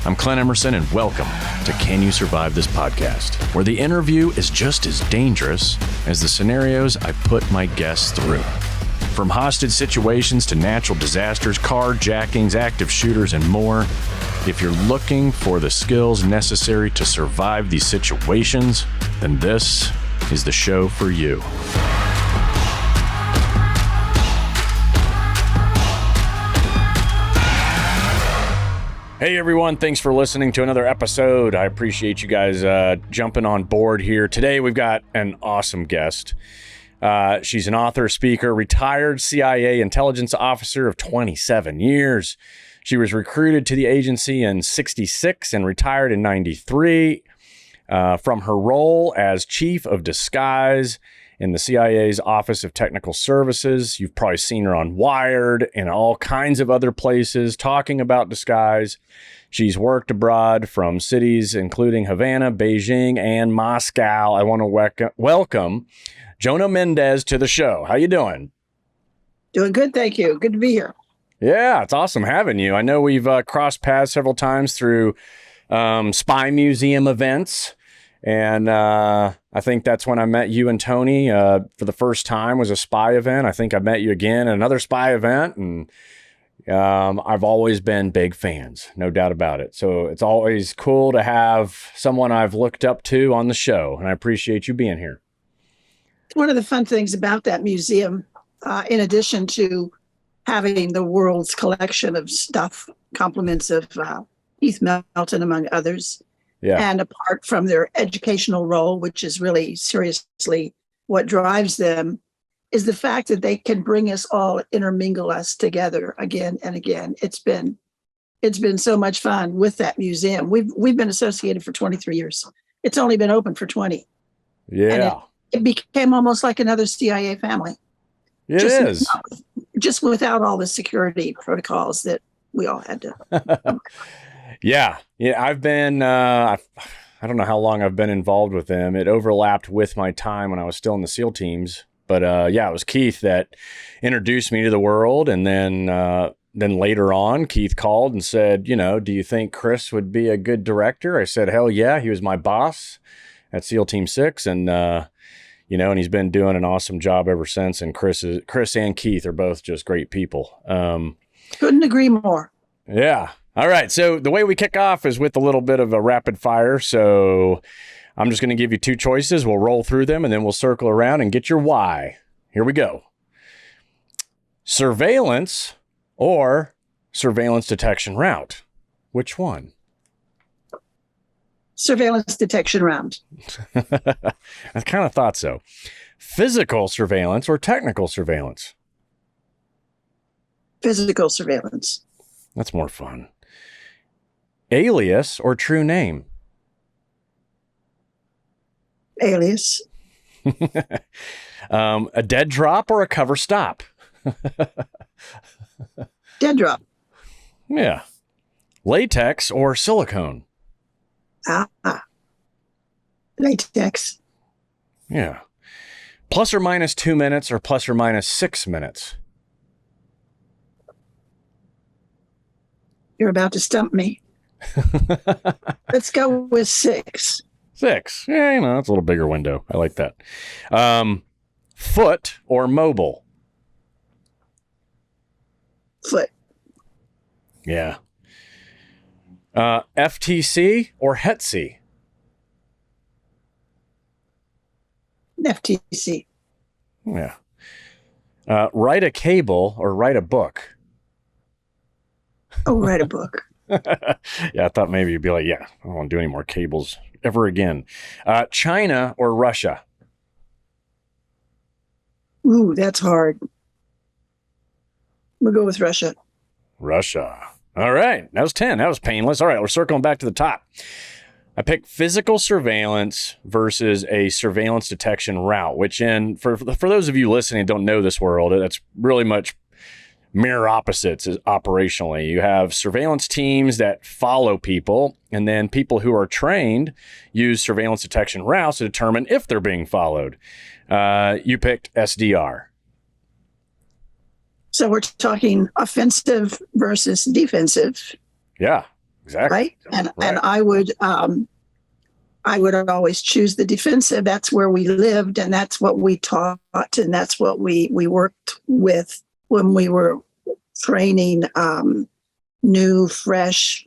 I'm Clint Emerson, and welcome to Can You Survive This Podcast, where the interview is just as dangerous as the scenarios I put my guests through. From hostage situations to natural disasters, carjackings, active shooters, and more, if you're looking for the skills necessary to survive these situations, then this is the show for you. Hey everyone, thanks for listening to another episode. I appreciate you guys jumping on board here. Today we've got an awesome guest. She's an author, speaker, retired CIA intelligence officer of 27 years. She was recruited to the agency in 66 and retired in 93 from her role as chief of disguise in the CIA's Office of Technical Services. You've probably seen her on Wired and all kinds of other places talking about disguise. She's worked abroad from cities including Havana, Beijing, and Moscow. I want to welcome Jonna Mendez to the show. How you doing? Doing good, thank you. Good to be here. Yeah, it's awesome having you. I know we've crossed paths several times through spy museum events. And I think that's when I met you and Tony for the first time, was a spy event. I think I met you again at another spy event. And I've always been big fans, no doubt about it. So it's always cool to have someone I've looked up to on the show. And I appreciate you being here. One of the fun things about that museum, in addition to having the world's collection of stuff, compliments of Keith Melton, among others, and apart from their educational role, which is really seriously what drives them, is the fact that they can bring us all, intermingle us together again and again. It's been so much fun with that museum. We've been associated for 23 years. It's only been open for 20. Yeah. It became almost like another CIA family. It is. Just without all the security protocols that we all had to. Yeah. I've been, I don't know how long I've been involved with them. It overlapped with my time when I was still in the SEAL teams. But it was Keith that introduced me to the world. And then later on, Keith called and said, do you think Chris would be a good director? I said, hell yeah. He was my boss at SEAL Team 6. And, and he's been doing an awesome job ever since. And Chris and Keith are both just great people. Couldn't agree more. Yeah. All right. So the way we kick off is with a little bit of a rapid fire. So I'm just going to give you two choices. We'll roll through them and then we'll circle around and get your why. Here we go. Surveillance or surveillance detection route? Which one? Surveillance detection route. I kind of thought so. Physical surveillance or technical surveillance? Physical surveillance. That's more fun. Alias or true name? Alias. A dead drop or a cover stop? Dead drop. Yeah. Latex or silicone? Latex. Yeah. Plus or minus 2 minutes or plus or minus 6 minutes? You're about to stump me. Let's go with 6. 6. Yeah, it's a little bigger window. I like that. Foot or mobile? Foot. Yeah. FTC or HETC? FTC. Yeah. Write a cable or write a book? Oh, write a book. Yeah, I thought maybe you'd be like, I don't want to do any more cables ever again. China or Russia? Ooh, that's hard. We'll go with Russia. Russia. All right. That was 10. That was painless. All right. We're circling back to the top. I picked physical surveillance versus a surveillance detection route, which for those of you listening who don't know this world, that's really much mirror opposites operationally. You have surveillance teams that follow people, and then people who are trained use surveillance detection routes to determine if they're being followed. You picked SDR. So we're talking offensive versus defensive. Yeah. exactly. right? And I would always choose the defensive. That's where we lived, and that's what we taught, and that's what we worked with when we were training new, fresh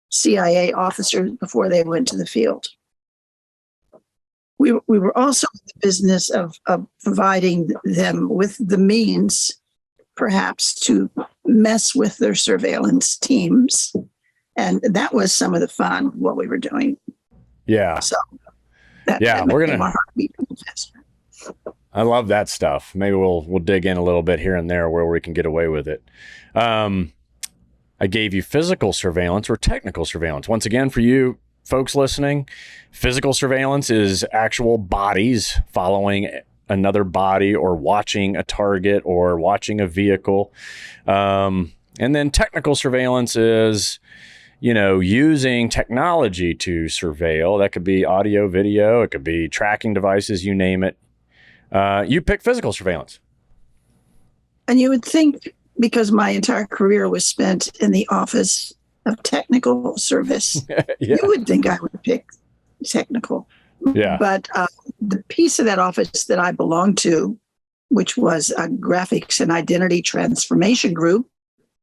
CIA officers before they went to the field. We were also in the business of providing them with the means, perhaps, to mess with their surveillance teams. And that was some of the fun, what we were doing. Yeah. So we're going to, I love that stuff. Maybe we'll dig in a little bit here and there where we can get away with it. I gave you physical surveillance or technical surveillance. Once again, for you folks listening, physical surveillance is actual bodies following another body or watching a target or watching a vehicle. And then technical surveillance is, using technology to surveil. That could be audio, video. It could be tracking devices, you name it. You pick physical surveillance. And you would think, because my entire career was spent in the office of technical service, you would think I would pick technical. Yeah. But the piece of that office that I belonged to, which was a graphics and identity transformation group,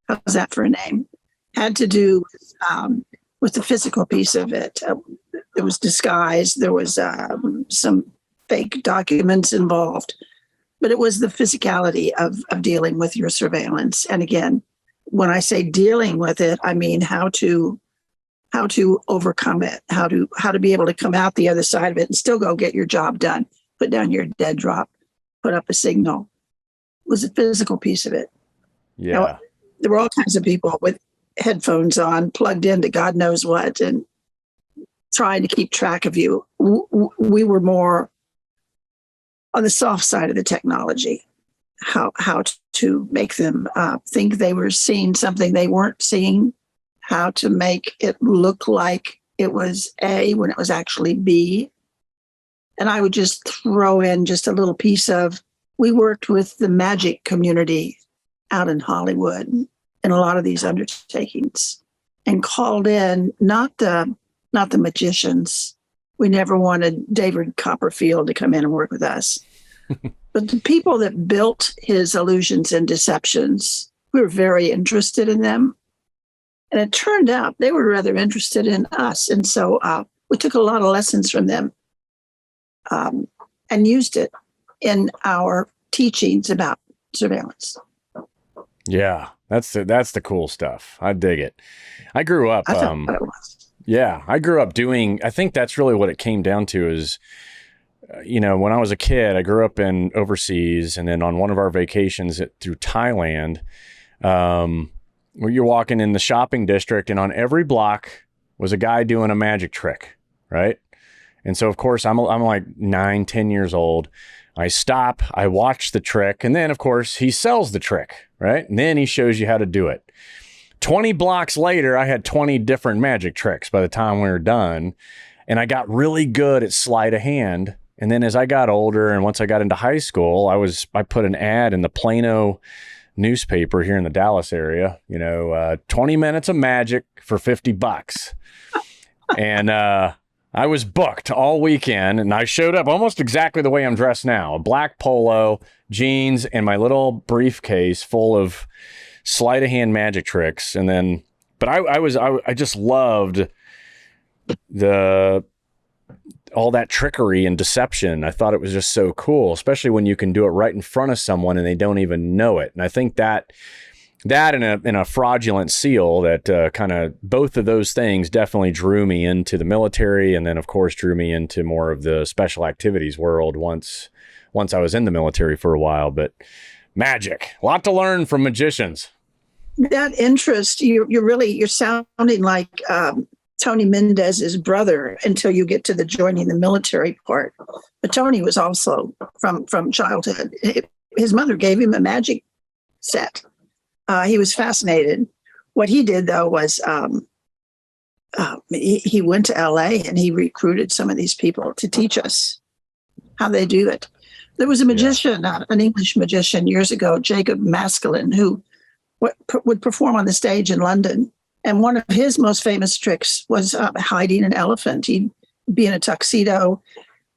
how's that for a name, had to do with the physical piece of it. There was disguise, there was some fake documents involved, but it was the physicality of dealing with your surveillance. And again, when I say dealing with it, I mean how to overcome it, how to be able to come out the other side of it and still go get your job done, put down your dead drop, put up a signal. It was a physical piece of it. Yeah. There were all kinds of people with headphones on, plugged into God knows what, and trying to keep track of you. We were more on the soft side of the technology, how to make them think they were seeing something they weren't seeing, how to make it look like it was A when it was actually B. And I would just throw in just a little piece of, we worked with the magic community out in Hollywood in a lot of these undertakings, and called in not the magicians. We never wanted David Copperfield to come in and work with us. But the people that built his illusions and deceptions, we were very interested in them. And it turned out they were rather interested in us. And so we took a lot of lessons from them and used it in our teachings about surveillance. Yeah, that's the cool stuff. I dig it. I grew up. I thought it was. Yeah, I grew up doing, I think that's really what it came down to is, when I was a kid, I grew up in overseas, and then on one of our vacations through Thailand, where you're walking in the shopping district, and on every block was a guy doing a magic trick, right? And so, of course, I'm like 9, 10 years old. I stop, I watch the trick, and then, of course, he sells the trick, right? And then he shows you how to do it. 20 blocks later, I had 20 different magic tricks by the time we were done, and I got really good at sleight of hand. And then as I got older, and once I got into high school, I put an ad in the Plano newspaper here in the Dallas area, 20 minutes of magic for $50. And I was booked all weekend, and I showed up almost exactly the way I'm dressed now, a black polo, jeans, and my little briefcase full of sleight of hand magic tricks. And then, but I just loved all that trickery and deception. I thought it was just so cool, especially when you can do it right in front of someone and they don't even know it. And I think that in a fraudulent seal, that kind of both of those things definitely drew me into the military, and then of course drew me into more of the special activities world once I was in the military for a while. But magic, a lot to learn from magicians. That interest, you're sounding like Tony Mendez's brother until you get to the joining the military part. But Tony was also from childhood. His mother gave him a magic set. He was fascinated. What he did, though, was he went to LA and he recruited some of these people to teach us how they do it. There was a magician, an English magician years ago, Jacob Maskelyne, who would perform on the stage in London And one of his most famous tricks was hiding an elephant. He'd be in a tuxedo.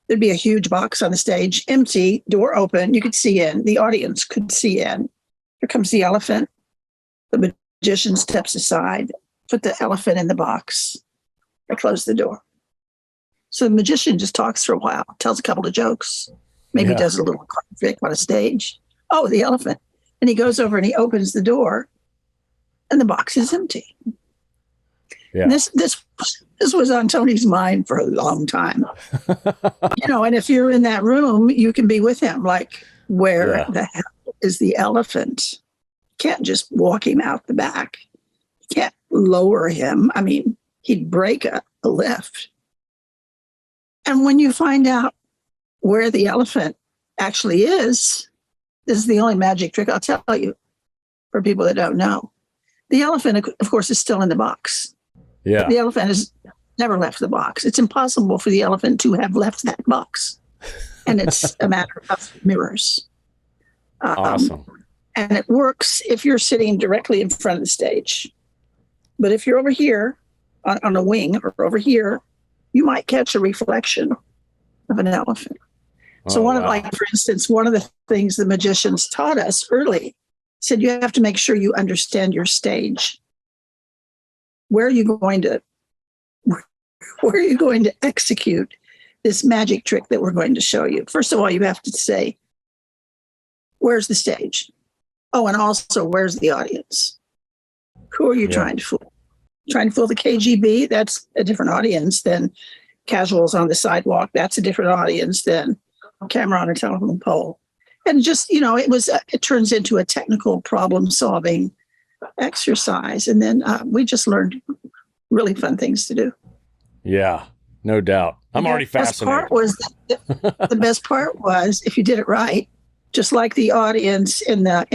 There'd be a huge box on the stage, empty, door open. You could see in. The audience could see in. Here comes the elephant. The magician steps aside, put the elephant in the box. I close the door. So the magician just talks for a while, tells a couple of jokes, maybe does a little trick on a stage. Oh, the elephant. And he goes over and he opens the door and the box is empty. Yeah. And this was on Tony's mind for a long time. And if you're in that room, you can be with him. Like, where the hell is the elephant? You can't just walk him out the back. You can't lower him. I mean, he'd break a lift. And when you find out where the elephant actually is, this is the only magic trick I'll tell you for people that don't know. The elephant, of course, is still in the box. Yeah. The elephant has never left the box. It's impossible for the elephant to have left that box. And it's a matter of mirrors. Awesome. And it works if you're sitting directly in front of the stage. But if you're over here on a wing or over here, you might catch a reflection of an elephant. So for instance, one of the things the magicians taught us early said you have to make sure you understand your stage. Where are you going to execute this magic trick that we're going to show you? First of all, you have to say, where's the stage? Oh, and also, where's the audience? Who are you trying to fool? Trying to fool the KGB? That's a different audience than casuals on the sidewalk. That's a different audience than a camera on a telephone pole. And just, it turns into a technical problem-solving exercise. And then we just learned really fun things to do. Yeah, no doubt. I'm already fascinated. The best part was if you did it right, just like the audience in the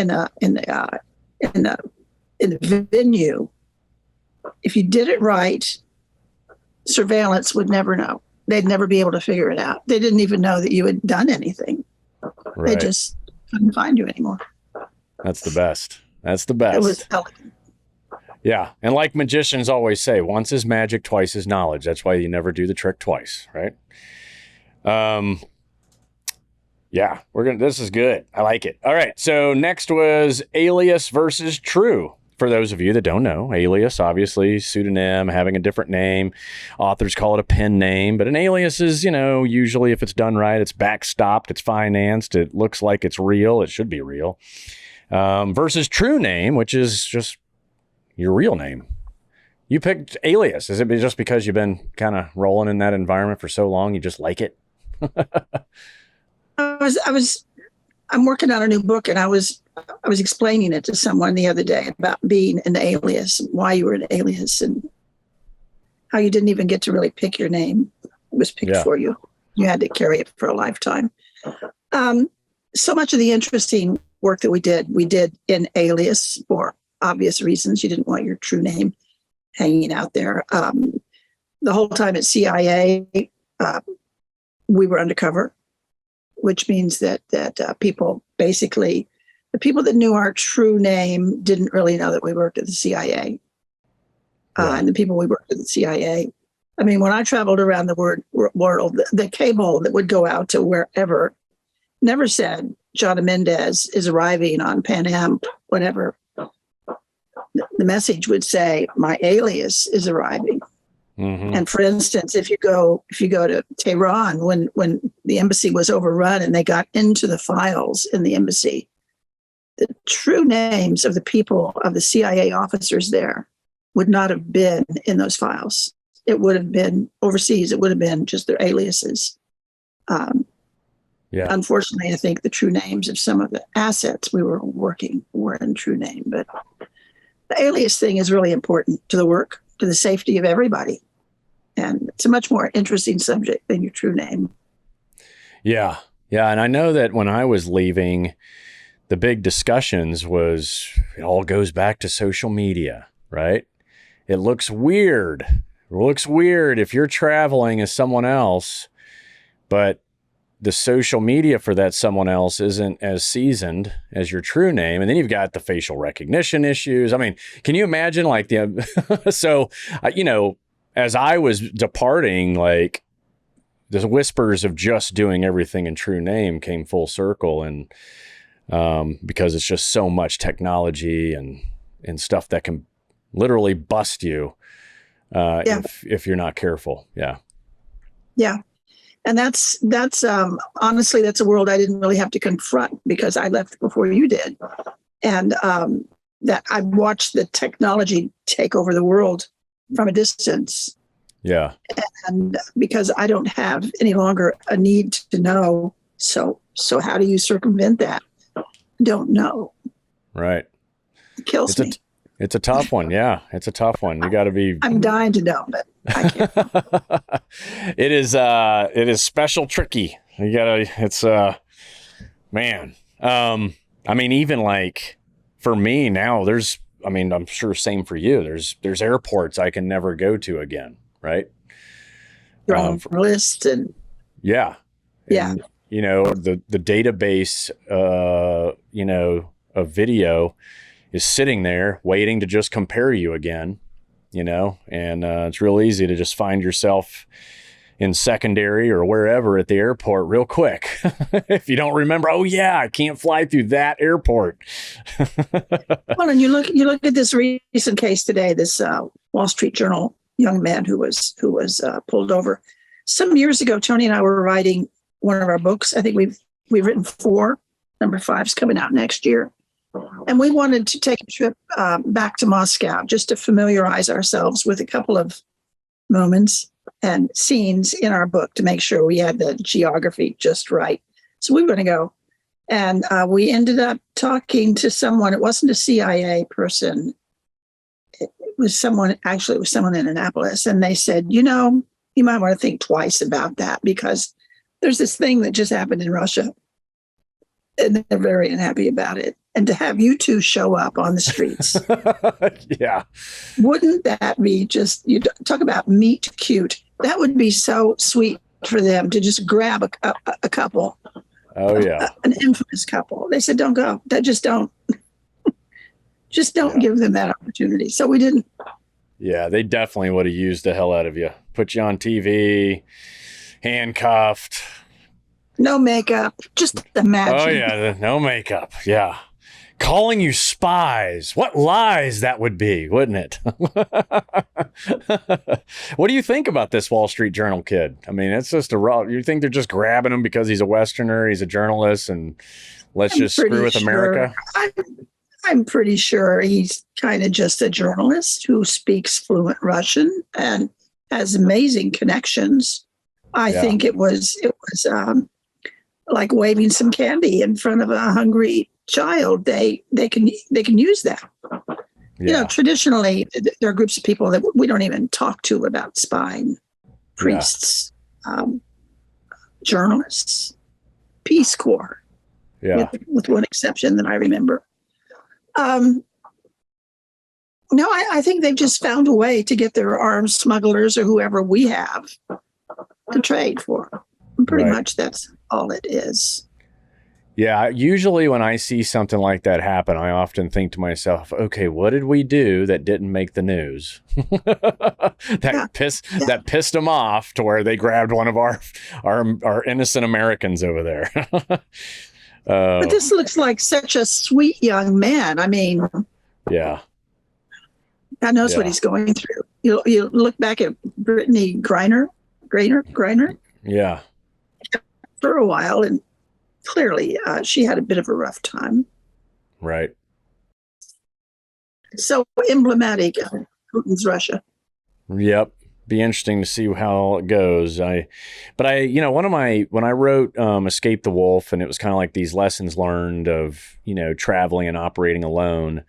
venue, if you did it right, surveillance would never know. They'd never be able to figure it out. They didn't even know that you had done anything. Right. They just couldn't find you anymore. That's the best. That's the best. It was elegant. Yeah. And like magicians always say, once is magic, twice is knowledge. That's why you never do the trick twice, right? Yeah, this is good. I like it. All right. So next was alias versus true. For those of you that don't know, alias, obviously, pseudonym, having a different name. Authors call it a pen name, but an alias is, usually if it's done right, it's backstopped, it's financed, it looks like it's real, it should be real. Versus true name, which is just your real name. You picked alias. Is it just because you've been kind of rolling in that environment for so long, you just like it? I'm working on a new book, and I was explaining it to someone the other day about being an alias, why you were an alias, and how you didn't even get to really pick your name. It was picked for you. You had to carry it for a lifetime. So much of the interesting work that we did in alias for obvious reasons. You didn't want your true name hanging out there. The whole time at CIA, we were undercover, which means that people basically, the people that knew our true name didn't really know that we worked at the CIA. And the people we worked at the CIA. I mean, when I traveled around the world, the cable that would go out to wherever never said Jonna Mendez is arriving on Pan Am, whatever. The message would say, my alias is arriving. Mm-hmm. And for instance, if you go to Tehran, when the embassy was overrun and they got into the files in the embassy, the true names of the people, of the CIA officers there, would not have been in those files. It would have been overseas. It would have been just their aliases. Unfortunately, I think the true names of some of the assets we were working were in true name. But the alias thing is really important to the work, to the safety of everybody. And it's a much more interesting subject than your true name. Yeah. Yeah. And I know that when I was leaving, the big discussions was, it all goes back to social media, right? It looks weird. It looks weird if you're traveling as someone else, but the social media for that someone else isn't as seasoned as your true name. And then you've got the facial recognition issues. I mean, can you imagine like so, as I was departing, like the whispers of just doing everything in true name came full circle. And because it's just so much technology and stuff that can literally bust you if you're not careful. Yeah. Yeah. And that's honestly, that's a world I didn't really have to confront because I left before you did. And that I watched the technology take over the world from a distance. Yeah. And because I don't have any longer a need to know. So how do you circumvent that? Don't know. Right. It kills me. It's a tough one. Yeah. It's a tough one. You got to be. I'm dying to know, but I can't. It is special tricky. You gotta, it's, man. I mean, even like for me now, I'm sure same for you. There's airports I can never go to again. Right. You're on the list and. Yeah. Yeah. And, the database, of video is sitting there waiting to just compare you again, and it's real easy to just find yourself in secondary or wherever at the airport real quick. If you don't remember, oh yeah, I can't fly through that airport. Well, and you look at this recent case today, this Wall Street Journal young man who was pulled over. Some years ago, Tony and I were writing one of our books. I think we've written 4. Number 5's coming out next year. And we wanted to take a trip back to Moscow just to familiarize ourselves with a couple of moments and scenes in our book to make sure we had the geography just right. So we were going to go. And we ended up talking to someone. It wasn't a CIA person. It was someone in Annapolis. And they said, you might want to think twice about that because there's this thing that just happened in Russia. And they're very unhappy about it. And to have you two show up on the streets. Yeah. Wouldn't that be just, you talk about meet cute. That would be so sweet for them to just grab a couple. Oh, yeah. An infamous couple. They said, don't go. Just don't give them that opportunity. So we didn't. Yeah, they definitely would have used the hell out of you. Put you on TV, handcuffed. No makeup. Just imagine. Oh, yeah. No makeup. Yeah. Calling you spies. What lies that would be, wouldn't it? What do you think about this Wall Street Journal kid? I mean, it's just you think they're just grabbing him because he's a Westerner, he's a journalist, and let's just screw with America? I'm pretty sure he's kind of just a journalist who speaks fluent Russian and has amazing connections. I think it was like waving some candy in front of a hungry child. They can use that. Yeah. Traditionally there are groups of people that we don't even talk to about spying. Priests, journalists, Peace Corps. Yeah. With one exception that I remember. No, I think they've just found a way to get their arms smugglers or whoever we have to trade for. Pretty much that's all it is. Yeah, usually when I see something like that happen, I often think to myself, okay, what did we do that didn't make the news? That pissed them off to where they grabbed one of our innocent Americans over there. But this looks like such a sweet young man. I mean, yeah. God knows what he's going through. You look back at Brittany Griner. Yeah. For a while, and clearly she had a bit of a rough time. Right. So emblematic of Putin's Russia. Yep. Be interesting to see how it goes. When I wrote Escape the Wolf, and it was kind of like these lessons learned of, traveling and operating alone.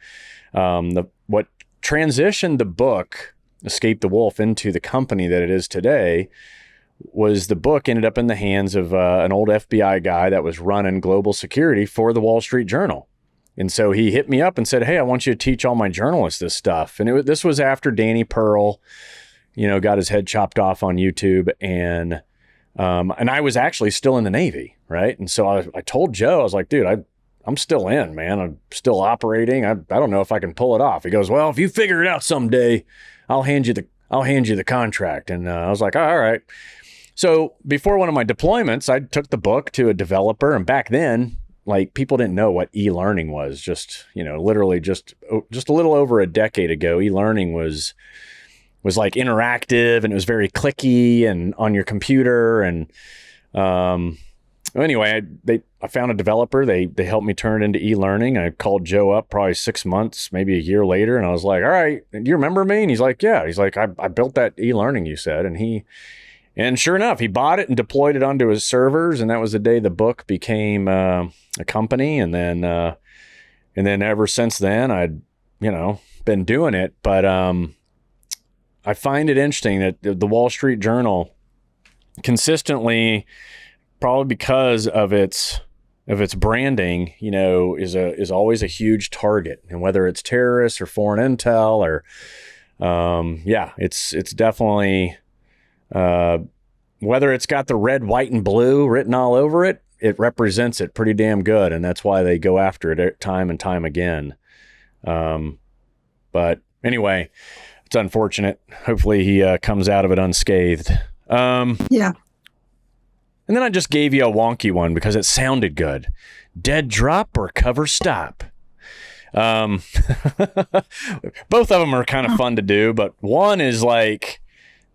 What transitioned the book Escape the Wolf into the company that it is today was the book ended up in the hands of an old FBI guy that was running global security for the Wall Street Journal. And so he hit me up and said, hey, I want you to teach all my journalists this stuff. And this was after Danny Pearl, got his head chopped off on YouTube. And And I was actually still in the Navy, right? And so I told Joe, I was like, dude, I'm still in, man. I'm still operating. I don't know if I can pull it off. He goes, well, if you figure it out someday, I'll hand you the contract. And I was like, all right. So before one of my deployments, I took the book to a developer. And back then, like, people didn't know what e-learning was. Just, literally just a little over a decade ago, e-learning was like interactive, and it was very clicky and on your computer. And anyway, I found a developer. They helped me turn it into e-learning. I called Joe up probably 6 months, maybe a year later, and I was like, all right, do you remember me? And he's like, yeah. He's like, I built that e-learning you said. And sure enough, he bought it and deployed it onto his servers. And that was the day the book became a company. And then ever since then, I'd, been doing it. But I find it interesting that the Wall Street Journal consistently, probably because of its branding, is always a huge target. And whether it's terrorists or foreign intel or, it's definitely, whether it's got the red, white, and blue written all over it, it represents it pretty damn good. And that's why they go after it time and time again. But anyway, it's unfortunate. Hopefully he comes out of it unscathed. Yeah. And then I just gave you a wonky one because it sounded good. Dead drop or cover stop? Both of them are kind of fun to do, but one is like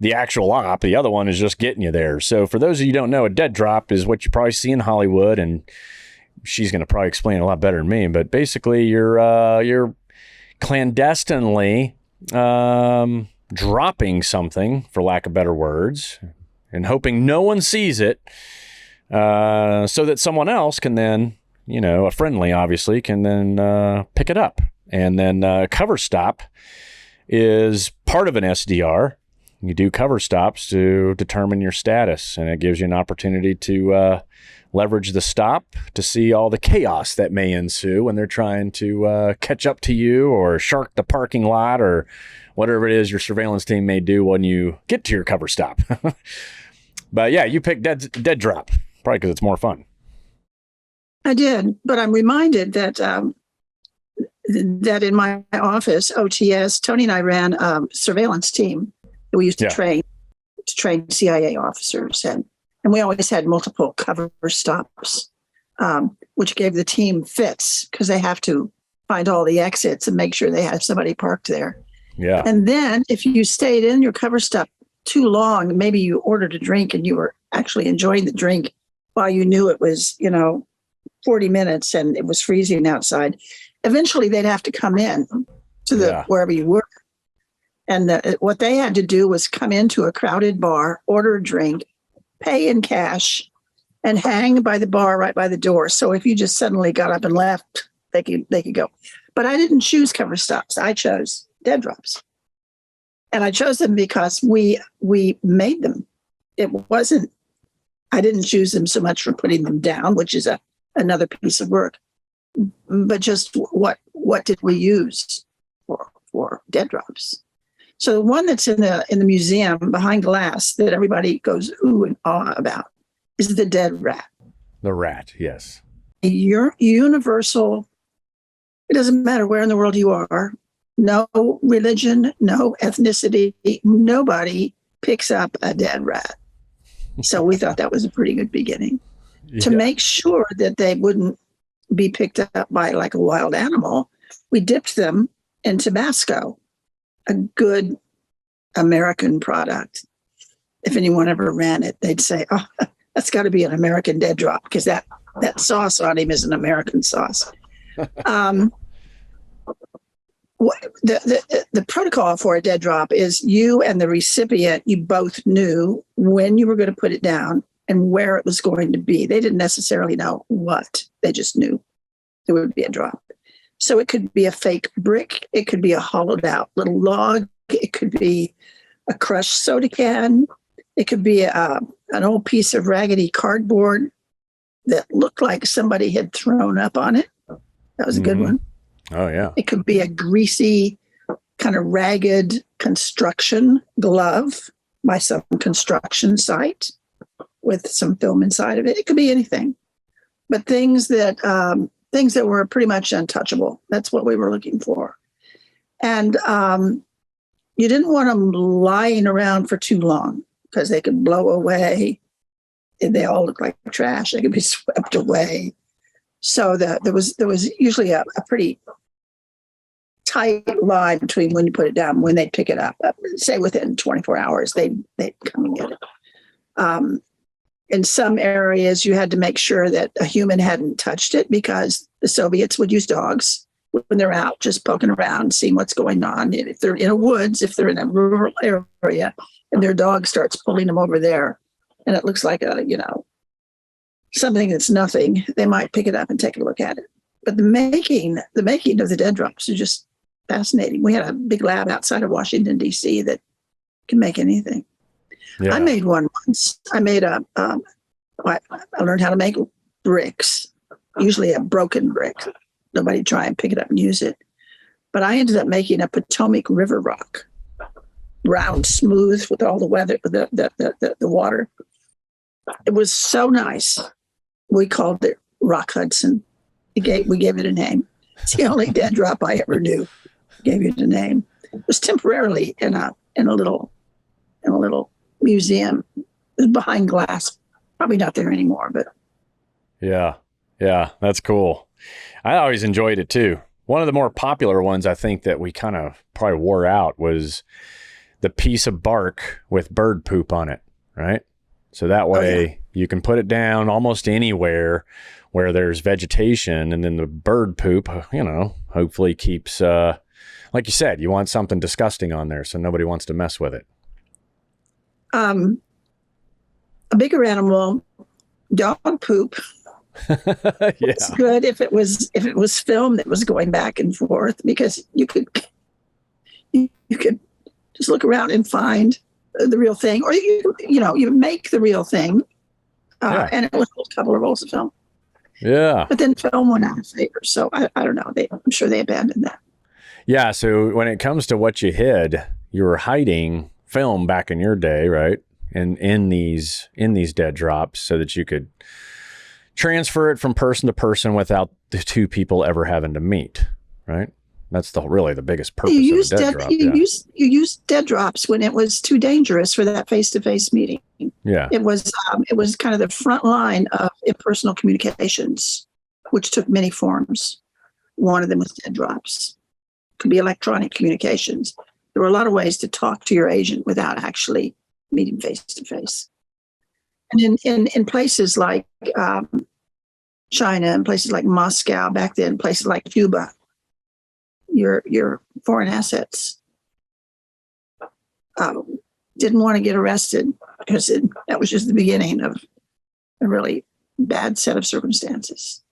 the actual op. The other one is just getting you there. So for those of you who don't know, a dead drop is what you probably see in Hollywood, and she's going to probably explain it a lot better than me. But basically, you're clandestinely dropping something, for lack of better words, and hoping no one sees it, so that someone else can then, a friendly obviously, can then pick it up. And then cover stop is part of an SDR. You do cover stops to determine your status, and it gives you an opportunity to leverage the stop to see all the chaos that may ensue when they're trying to catch up to you or shark the parking lot or whatever it is your surveillance team may do when you get to your cover stop. But yeah, you picked dead drop, probably because it's more fun. I did, but I'm reminded that that in my office, OTS, Tony and I ran a surveillance team that we used to train CIA officers, and we always had multiple cover stops, which gave the team fits because they have to find all the exits and make sure they have somebody parked there. Yeah. And then if you stayed in your cover stop too long, maybe you ordered a drink and you were actually enjoying the drink while you knew it was, 40 minutes and it was freezing outside. Eventually they'd have to come in to wherever you were. And what they had to do was come into a crowded bar, order a drink, pay in cash, and hang by the bar right by the door. So if you just suddenly got up and left, they could go. But I didn't choose cover stops. I chose dead drops. And I chose them because we made them. I didn't choose them so much for putting them down, which is another piece of work, but just what did we use for dead drops? So the one that's in the museum behind glass that everybody goes ooh and ah about is the dead rat. The rat, yes. You're universal. It doesn't matter where in the world you are. No religion, no ethnicity. Nobody picks up a dead rat. So we thought that was a pretty good beginning. To make sure that they wouldn't be picked up by like a wild animal, we dipped them in Tabasco, a good American product. If anyone ever ran it, they'd say, oh, that's got to be an American dead drop because that sauce on him is an American sauce. The protocol for a dead drop is you and the recipient, you both knew when you were going to put it down and where it was going to be. They didn't necessarily know what. They just knew there would be a drop. So it could be a fake brick. It could be a hollowed out little log. It could be a crushed soda can. It could be an old piece of raggedy cardboard that looked like somebody had thrown up on it. That was a good one. Oh, yeah. It could be a greasy, kind of ragged construction glove by some construction site. with some film inside of it. It could be anything, but things that were pretty much untouchable. That's what we were looking for. And you didn't want them lying around for too long because they could blow away. And they all look like trash. They could be swept away. So there was usually a pretty tight line between when you put it down, when they'd pick it up. Say within 24 hours, they'd come and get it. In some areas, you had to make sure that a human hadn't touched it because the Soviets would use dogs when they're out just poking around, seeing what's going on. If they're in a woods, if they're in a rural area, and their dog starts pulling them over there, and it looks like something that's nothing, they might pick it up and take a look at it. But the making of the dead drops is just fascinating. We had a big lab outside of Washington, D.C. that can make anything. Yeah. I made one once. I learned how to make bricks, usually a broken brick. Nobody try and pick it up and use it. But I ended up making a Potomac River rock, round, smooth, with all the weather, the water. It was so nice. We called it Rock Hudson. We gave it a name. It's the only dead drop I ever knew. Gave it a name. It was temporarily in a little museum. It was behind glass. Probably not there anymore, but yeah, that's cool. I always enjoyed it too. One of the more popular ones I think that we kind of probably wore out was the piece of bark with bird poop on it, right? So that way you can put it down almost anywhere where there's vegetation, and then the bird poop, hopefully keeps, like you said, you want something disgusting on there so nobody wants to mess with it. A bigger animal, dog poop. It's good if it was film that was going back and forth, because you could just look around and find the real thing, or you make the real thing, and it was a couple of rolls of film. Yeah, but then film went out of favor, so I don't know. I'm sure they abandoned that. Yeah. So when it comes to what you hid, you were hiding film back in your day, right? And in these dead drops, so that you could transfer it from person to person without the two people ever having to meet, right? That's really the biggest purpose of a dead drop. You used dead drops when it was too dangerous for that face-to-face meeting. Yeah, it was kind of the front line of impersonal communications, which took many forms. One of them was dead drops. It could be electronic communications. There were a lot of ways to talk to your agent without actually meeting face-to-face. And in places like China and places like Moscow back then, places like Cuba, your foreign assets didn't want to get arrested, because that was just the beginning of a really bad set of circumstances.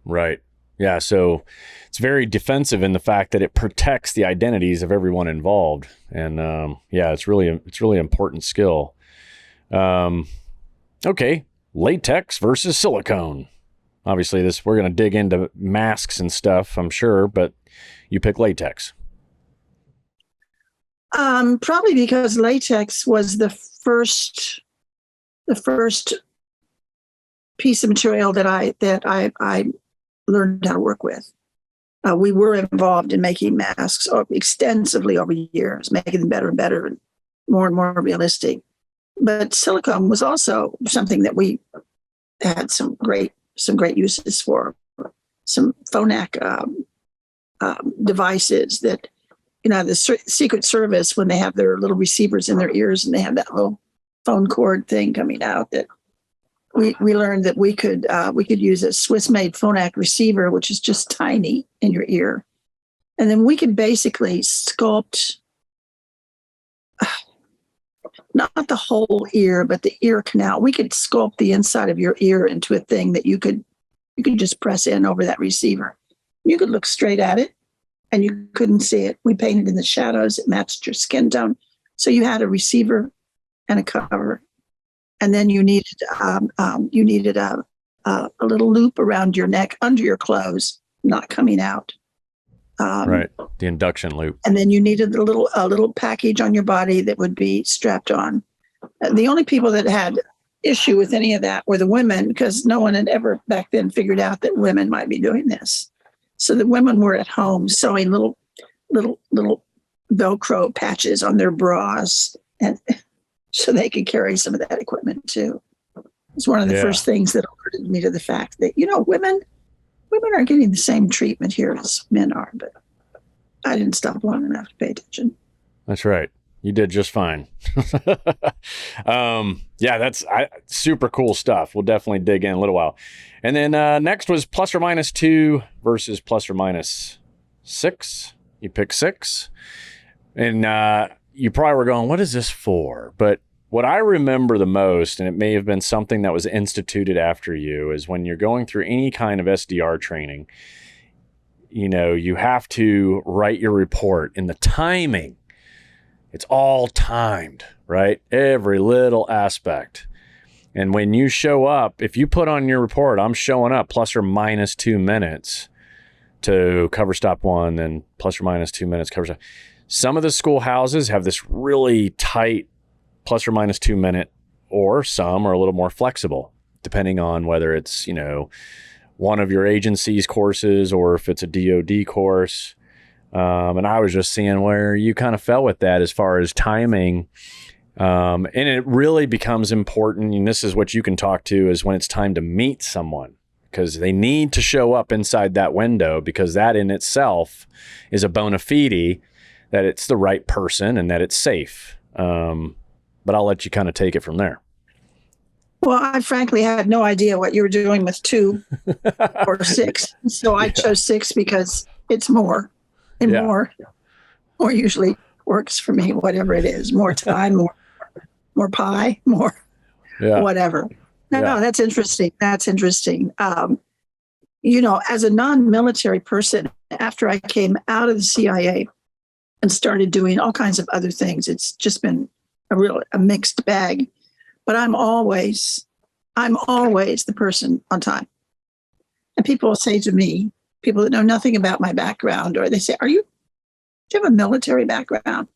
Right. Yeah. So it's very defensive in the fact that it protects the identities of everyone involved. And it's really important skill. Okay. Latex versus silicone. Obviously we're going to dig into masks and stuff, I'm sure, but you pick latex. Probably because latex was the first piece of material that I learned how to work with. We were involved in making masks extensively over years, making them better and better and more realistic. But silicone was also something that we had some great uses for. Some phonak devices that, the Secret Service, when they have their little receivers in their ears and they have that little phone cord thing coming out, that we learned that we could use a Swiss-made phonak receiver, which is just tiny in your ear, and then we could basically sculpt not the whole ear, but the ear canal. We could sculpt the inside of your ear into a thing that you could just press in over that receiver. You could look straight at it, and you couldn't see it. We painted in the shadows. It matched your skin tone. So you had a receiver and a cover. And then you needed a little loop around your neck under your clothes, not coming out. Right, the induction loop. And then you needed a little package on your body that would be strapped on. The only people that had issue with any of that were the women, because no one had ever back then figured out that women might be doing this. So the women were at home sewing little Velcro patches on their bras, and so they could carry some of that equipment too. It's one of the first things that alerted me to the fact that, women are getting the same treatment here as men are, but I didn't stop long enough to pay attention. That's right. You did just fine. That's super cool stuff. We'll definitely dig in a little while. And then next was ±2 versus ±6. You picked 6. And you probably were going, what is this for? But what I remember the most, and it may have been something that was instituted after you, is when you're going through any kind of SDR training, you have to write your report, and the timing, it's all timed, right? Every little aspect. And when you show up, if you put on your report, I'm showing up ±2 minutes to cover stop 1, then ±2 minutes cover stop. Some of the schoolhouses have this really tight ±2 minute, or some are a little more flexible, depending on whether it's, one of your agency's courses or if it's a DoD course. And I was just seeing where you kind of fell with that as far as timing. And it really becomes important, and this is what you can talk to, is when it's time to meet someone, because they need to show up inside that window, because that in itself is a bona fide that it's the right person and that it's safe. But I'll let you kind of take it from there. Well, I frankly had no idea what you were doing with 2 or 6. So I chose 6 because it's more, and more usually works for me, whatever it is. More time, more pie, more whatever. No, that's interesting. That's interesting. As a non-military person, after I came out of the CIA and started doing all kinds of other things, it's just been a mixed bag. But I'm always the person on time. And people will say to me, people that know nothing about my background, or they say, do you have a military background?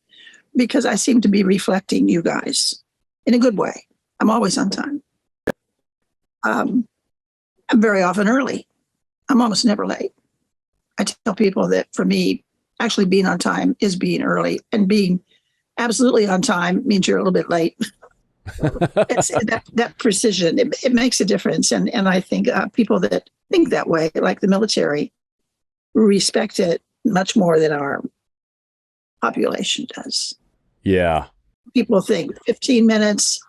Because I seem to be reflecting you guys in a good way. I'm always on time. I'm very often early. I'm almost never late. I tell people that for me, actually being on time is being early, and being absolutely on time means you're a little bit late. It's that precision, it makes a difference. And I think people that think that way, like the military, respect it much more than our population does. Yeah. People think 15 minutes,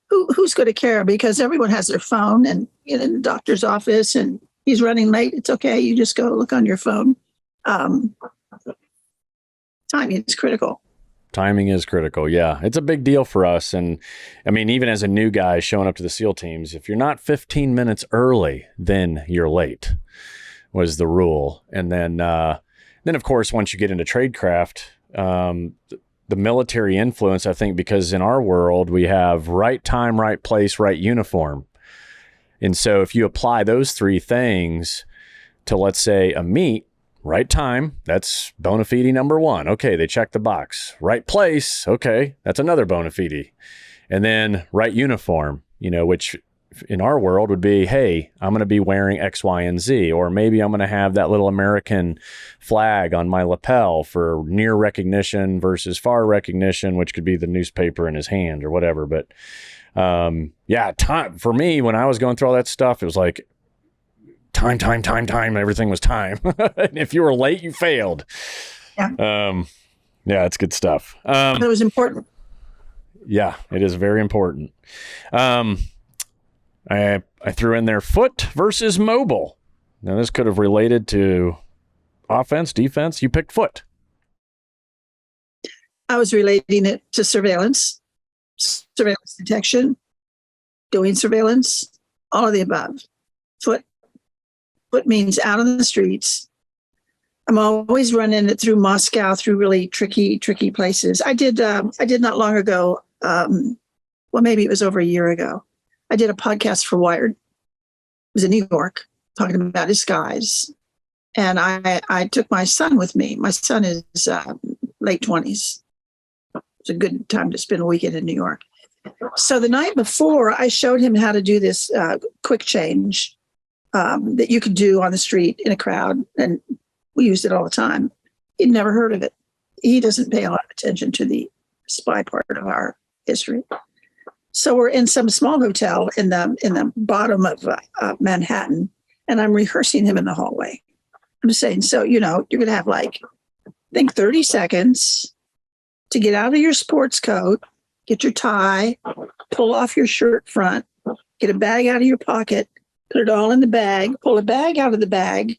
who's going to care? Because everyone has their phone, and in the doctor's office, and he's running late. It's okay. You just go look on your phone. Timing is critical. Timing is critical. Yeah. It's a big deal for us. And I mean, even as a new guy showing up to the SEAL teams, if you're not 15 minutes early, then you're late, was the rule. And then of course, once you get into tradecraft, the military influence, I think, because in our world, we have right time, right place, right uniform. And so if you apply those 3 things to, let's say, a meet, right time, that's bona fide number 1. Okay, they check the box. Right place, okay, that's another bona fide. And then right uniform, which in our world would be, hey, I'm going to be wearing X, Y, and Z, or maybe I'm going to have that little American flag on my lapel for near recognition versus far recognition, which could be the newspaper in his hand or whatever. But time for me, when I was going through all that stuff, it was like time. Everything was time. If you were late, you failed. Yeah. It's good stuff. It was important. Yeah, it is very important. I threw in there foot versus mobile. Now, this could have related to offense, defense. You picked foot. I was relating it to surveillance detection, doing surveillance, all of the above. Foot means out on the streets. I'm always running it through Moscow, through really tricky places. I did not long ago, maybe it was over a year ago, I did a podcast for Wired. It was in New York, talking about disguise. And I took my son with me. My son is late 20s. It's a good time to spend a weekend in New York. So the night before, I showed him how to do this quick change that you could do on the street in a crowd, and we used it all the time. He'd never heard of it. He doesn't pay a lot of attention to the spy part of our history. So we're in some small hotel in the bottom of Manhattan, and I'm rehearsing him in the hallway. I'm saying, so, you're going to have I think 30 seconds to get out of your sports coat, get your tie, pull off your shirt front, get a bag out of your pocket, put it all in the bag, pull a bag out of the bag,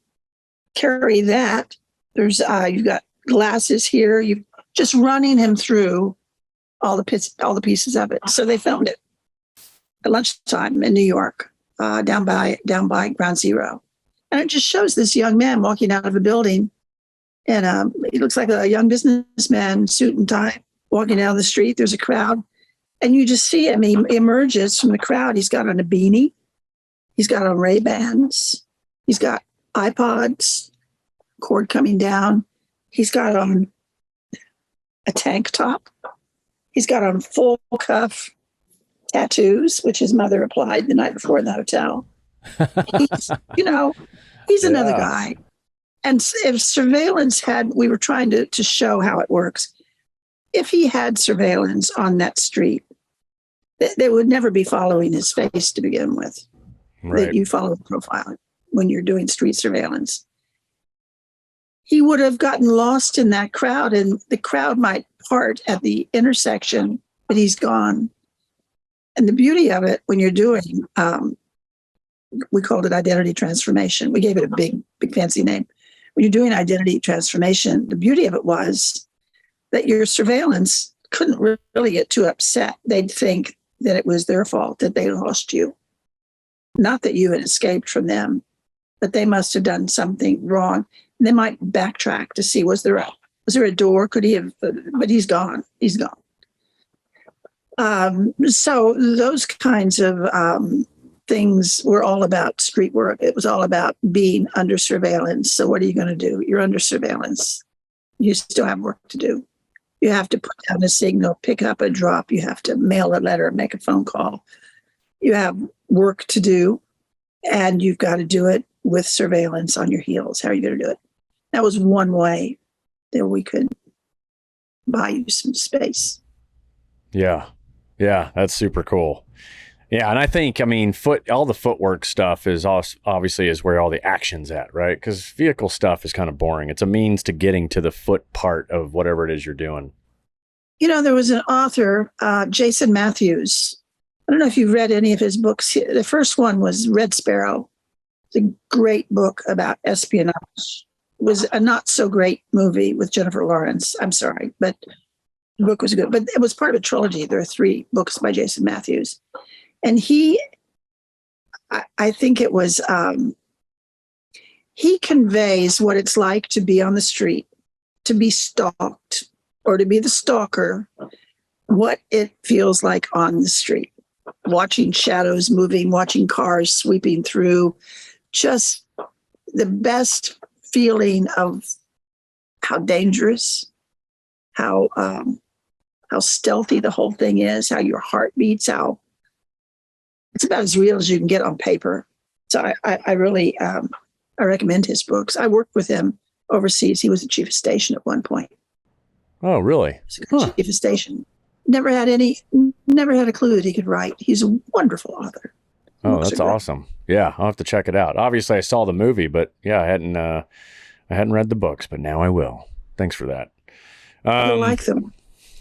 carry that. There's you've got glasses here. You've just running him through all the pieces of it. So they filmed it at lunchtime in New York, down by Ground Zero, and it just shows this young man walking out of a building, and he looks like a young businessman, suit and tie, walking down the street. There's a crowd, and you just see him. He emerges from the crowd. He's got on a beanie. He's got on Ray-Bans. He's got iPods, cord coming down. He's got on a tank top. He's got on full cuff tattoos, which his mother applied the night before in the hotel. He's another guy. And if surveillance we were trying to show how it works. If he had surveillance on that street, they would never be following his face to begin with. Right. That you follow the profile when you're doing street surveillance. He would have gotten lost in that crowd, and the crowd might part at the intersection, but he's gone. And the beauty of it, when you're doing, we called it identity transformation. We gave it a big fancy name. When you're doing identity transformation, the beauty of it was that your surveillance couldn't really get too upset. They'd think that it was their fault, that they lost you. Not that you had escaped from them, but they must have done something wrong. They might backtrack to see, was there a door? Could he have, but he's gone. He's gone. So those kinds of things were all about street work. It was all about being under surveillance. So what are you going to do? You're under surveillance. You still have work to do. You have to put down a signal, pick up a drop. You have to mail a letter, make a phone call. You have work to do, and you've got to do it with surveillance on your heels. How are you going to do it? That was one way that we could buy you some space. Yeah, that's super cool. Yeah, and I think, all the footwork stuff is obviously is where all the action's at, right? Because vehicle stuff is kind of boring. It's a means to getting to the foot part of whatever it is you're doing. There was an author, Jason Matthews. I don't know if you've read any of his books. The first one was Red Sparrow. It's a great book about espionage. It was a not so great movie with Jennifer Lawrence. I'm sorry, but the book was good. But it was part of a trilogy. There are 3 books by Jason Matthews. And I think it was, he conveys what it's like to be on the street, to be stalked, or to be the stalker, what it feels like on the street, watching shadows moving, watching cars sweeping through, just the best feeling of how dangerous, how stealthy the whole thing is, how your heart beats, how it's about as real as you can get on paper. So I really I recommend his books. I worked with him overseas. He was the chief of station at one point. Oh, really? Chief of station. Never had a clue that he could write. He's a wonderful author. Oh, that's awesome. Yeah, I'll have to check it out. Obviously, I saw the movie, but yeah, I hadn't read the books, but now I will. Thanks for that. I like them.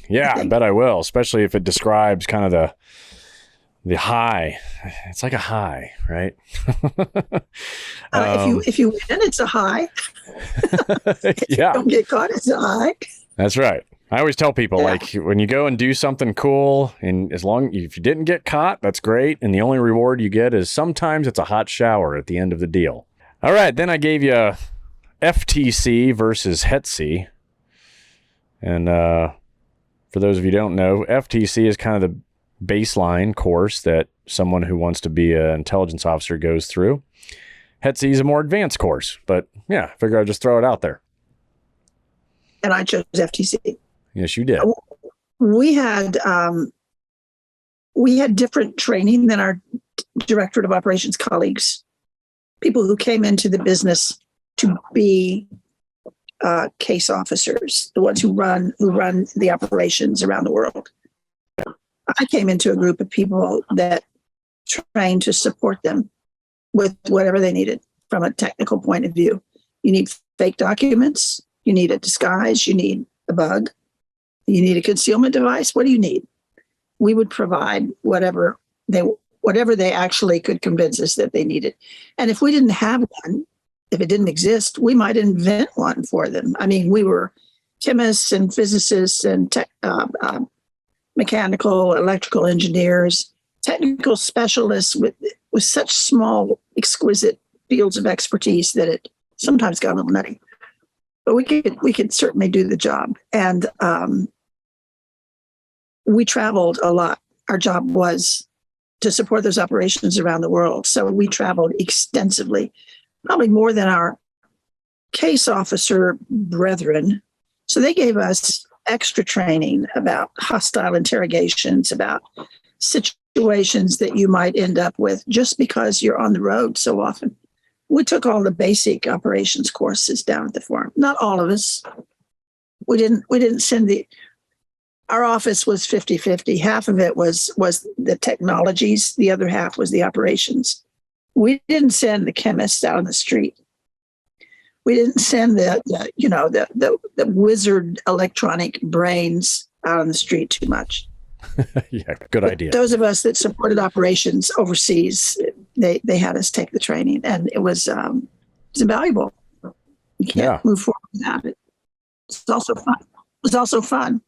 Yeah, I bet I will, especially if it describes kind of the high. It's like a high, right? If you win, it's a high. If yeah. you don't get caught, it's a high. That's right. I always tell people, like, when you go and do something cool, and if you didn't get caught, that's great. And the only reward you get is sometimes it's a hot shower at the end of the deal. All right. Then I gave you FTC versus HETC. And for those of you who don't know, FTC is kind of the baseline course that someone who wants to be an intelligence officer goes through. HETC is a more advanced course, but yeah, I figure I'd just throw it out there. And I chose FTC. Yes, you did. We had we had different training than our Directorate of Operations colleagues, people who came into the business to be case officers, the ones who run the operations around the world. I came into a group of people that trained to support them with whatever they needed from a technical point of view. You need fake documents, you need a disguise, you need a bug, you need a concealment device. What do you need? We would provide whatever they actually could convince us that they needed. And if we didn't have one, if it didn't exist, we might invent one for them. I mean, we were chemists and physicists and mechanical, electrical engineers, technical specialists with such small, exquisite fields of expertise that it sometimes got a little nutty. But we could certainly do the job. And we traveled a lot. Our job was to support those operations around the world. So we traveled extensively, probably more than our case officer brethren. So they gave us extra training about hostile interrogations, about situations that you might end up with just because you're on the road so often. We took all the basic operations courses down at the farm. Not all of us. We didn't send our office was 50-50. Half of it was the technologies. The other half was the operations. We didn't send the chemists out on the street. We didn't send the wizard electronic brains out on the street too much. Yeah, good idea. Those of us that supported operations overseas, they had us take the training, and it was invaluable. You can't move forward without it. It's also fun. It was also fun.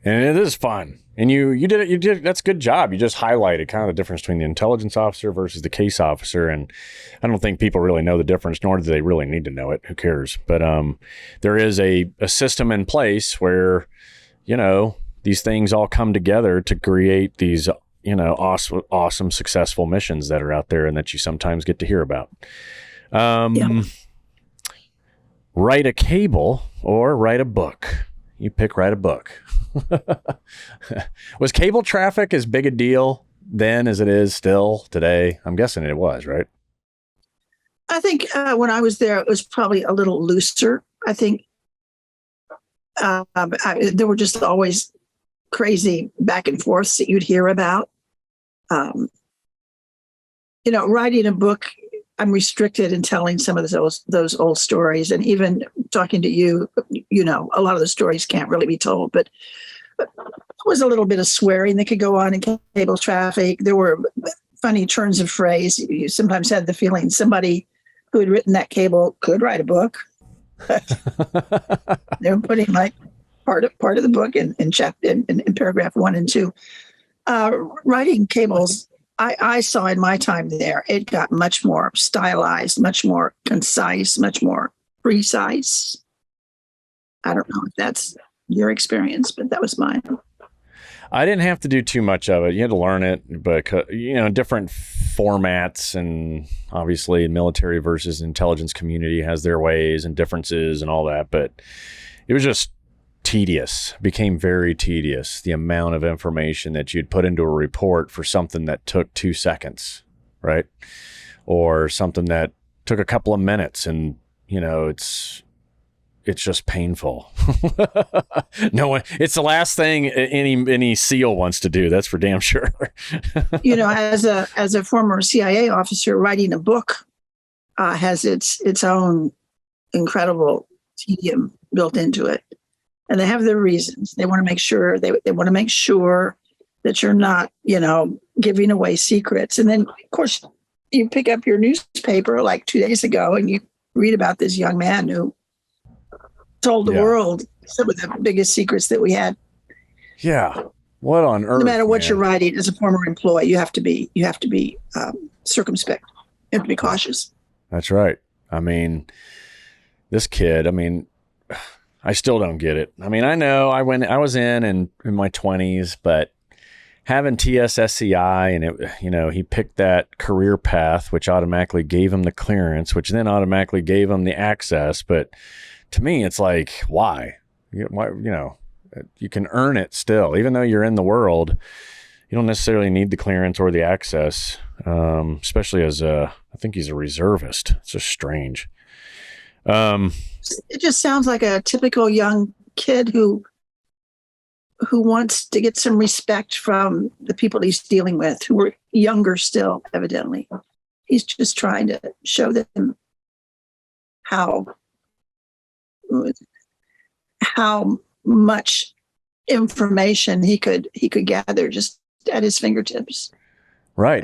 And it is fun. And you did it. You did. That's a good job. You just highlighted kind of the difference between the intelligence officer versus the case officer. And I don't think people really know the difference, nor do they really need to know it. Who cares? But there is a system in place where, these things all come together to create these, awesome, successful missions that are out there and that you sometimes get to hear about. Write a cable or write a book. You pick write a book. Was cable traffic as big a deal then as it is still today? I'm guessing it was, right? I think when I was there, it was probably a little looser. I think there were just always crazy back and forths that you'd hear about. Writing a book, I'm restricted in telling some of those old stories. And even talking to you, a lot of the stories can't really be told, but there was a little bit of swearing that could go on in cable traffic. There were funny turns of phrase. You sometimes had the feeling somebody who had written that cable could write a book. They were putting like part of the book in paragraph 1 and 2. Writing cables, I saw in my time there, it got much more stylized, much more concise, much more precise. I don't know if that's your experience, but that was mine. I didn't have to do too much of it. You had to learn it, but different formats, and obviously military versus intelligence community has their ways and differences and all that, but it was just tedious, became very tedious, the amount of information that you'd put into a report for something that took 2 seconds, right? Or something that took a couple of minutes, and it's just painful. No one, it's the last thing any SEAL wants to do. That's for damn sure. As a former CIA officer, writing a book has its own incredible tedium built into it. And they have their reasons. They want to make sure that you're not, giving away secrets. And then, of course, you pick up your newspaper like 2 days ago and you read about this young man who told the world some of the biggest secrets that we had. Yeah. What on earth? No matter what you're writing as a former employee, you have to be circumspect. You have to be cautious. That's right. I mean, this kid, I still don't get it. I know I was in my 20s, but having TSSCI and he picked that career path, which automatically gave him the clearance, which then automatically gave him the access. But to me, it's like, why? You can earn it still, even though you're in the world. you don't necessarily need the clearance or the access, especially as I think he's a reservist. It's just strange. It just sounds like a typical young kid who wants to get some respect from the people he's dealing with, who are younger still, evidently. He's just trying to show them how much information he could gather just at his fingertips. Right.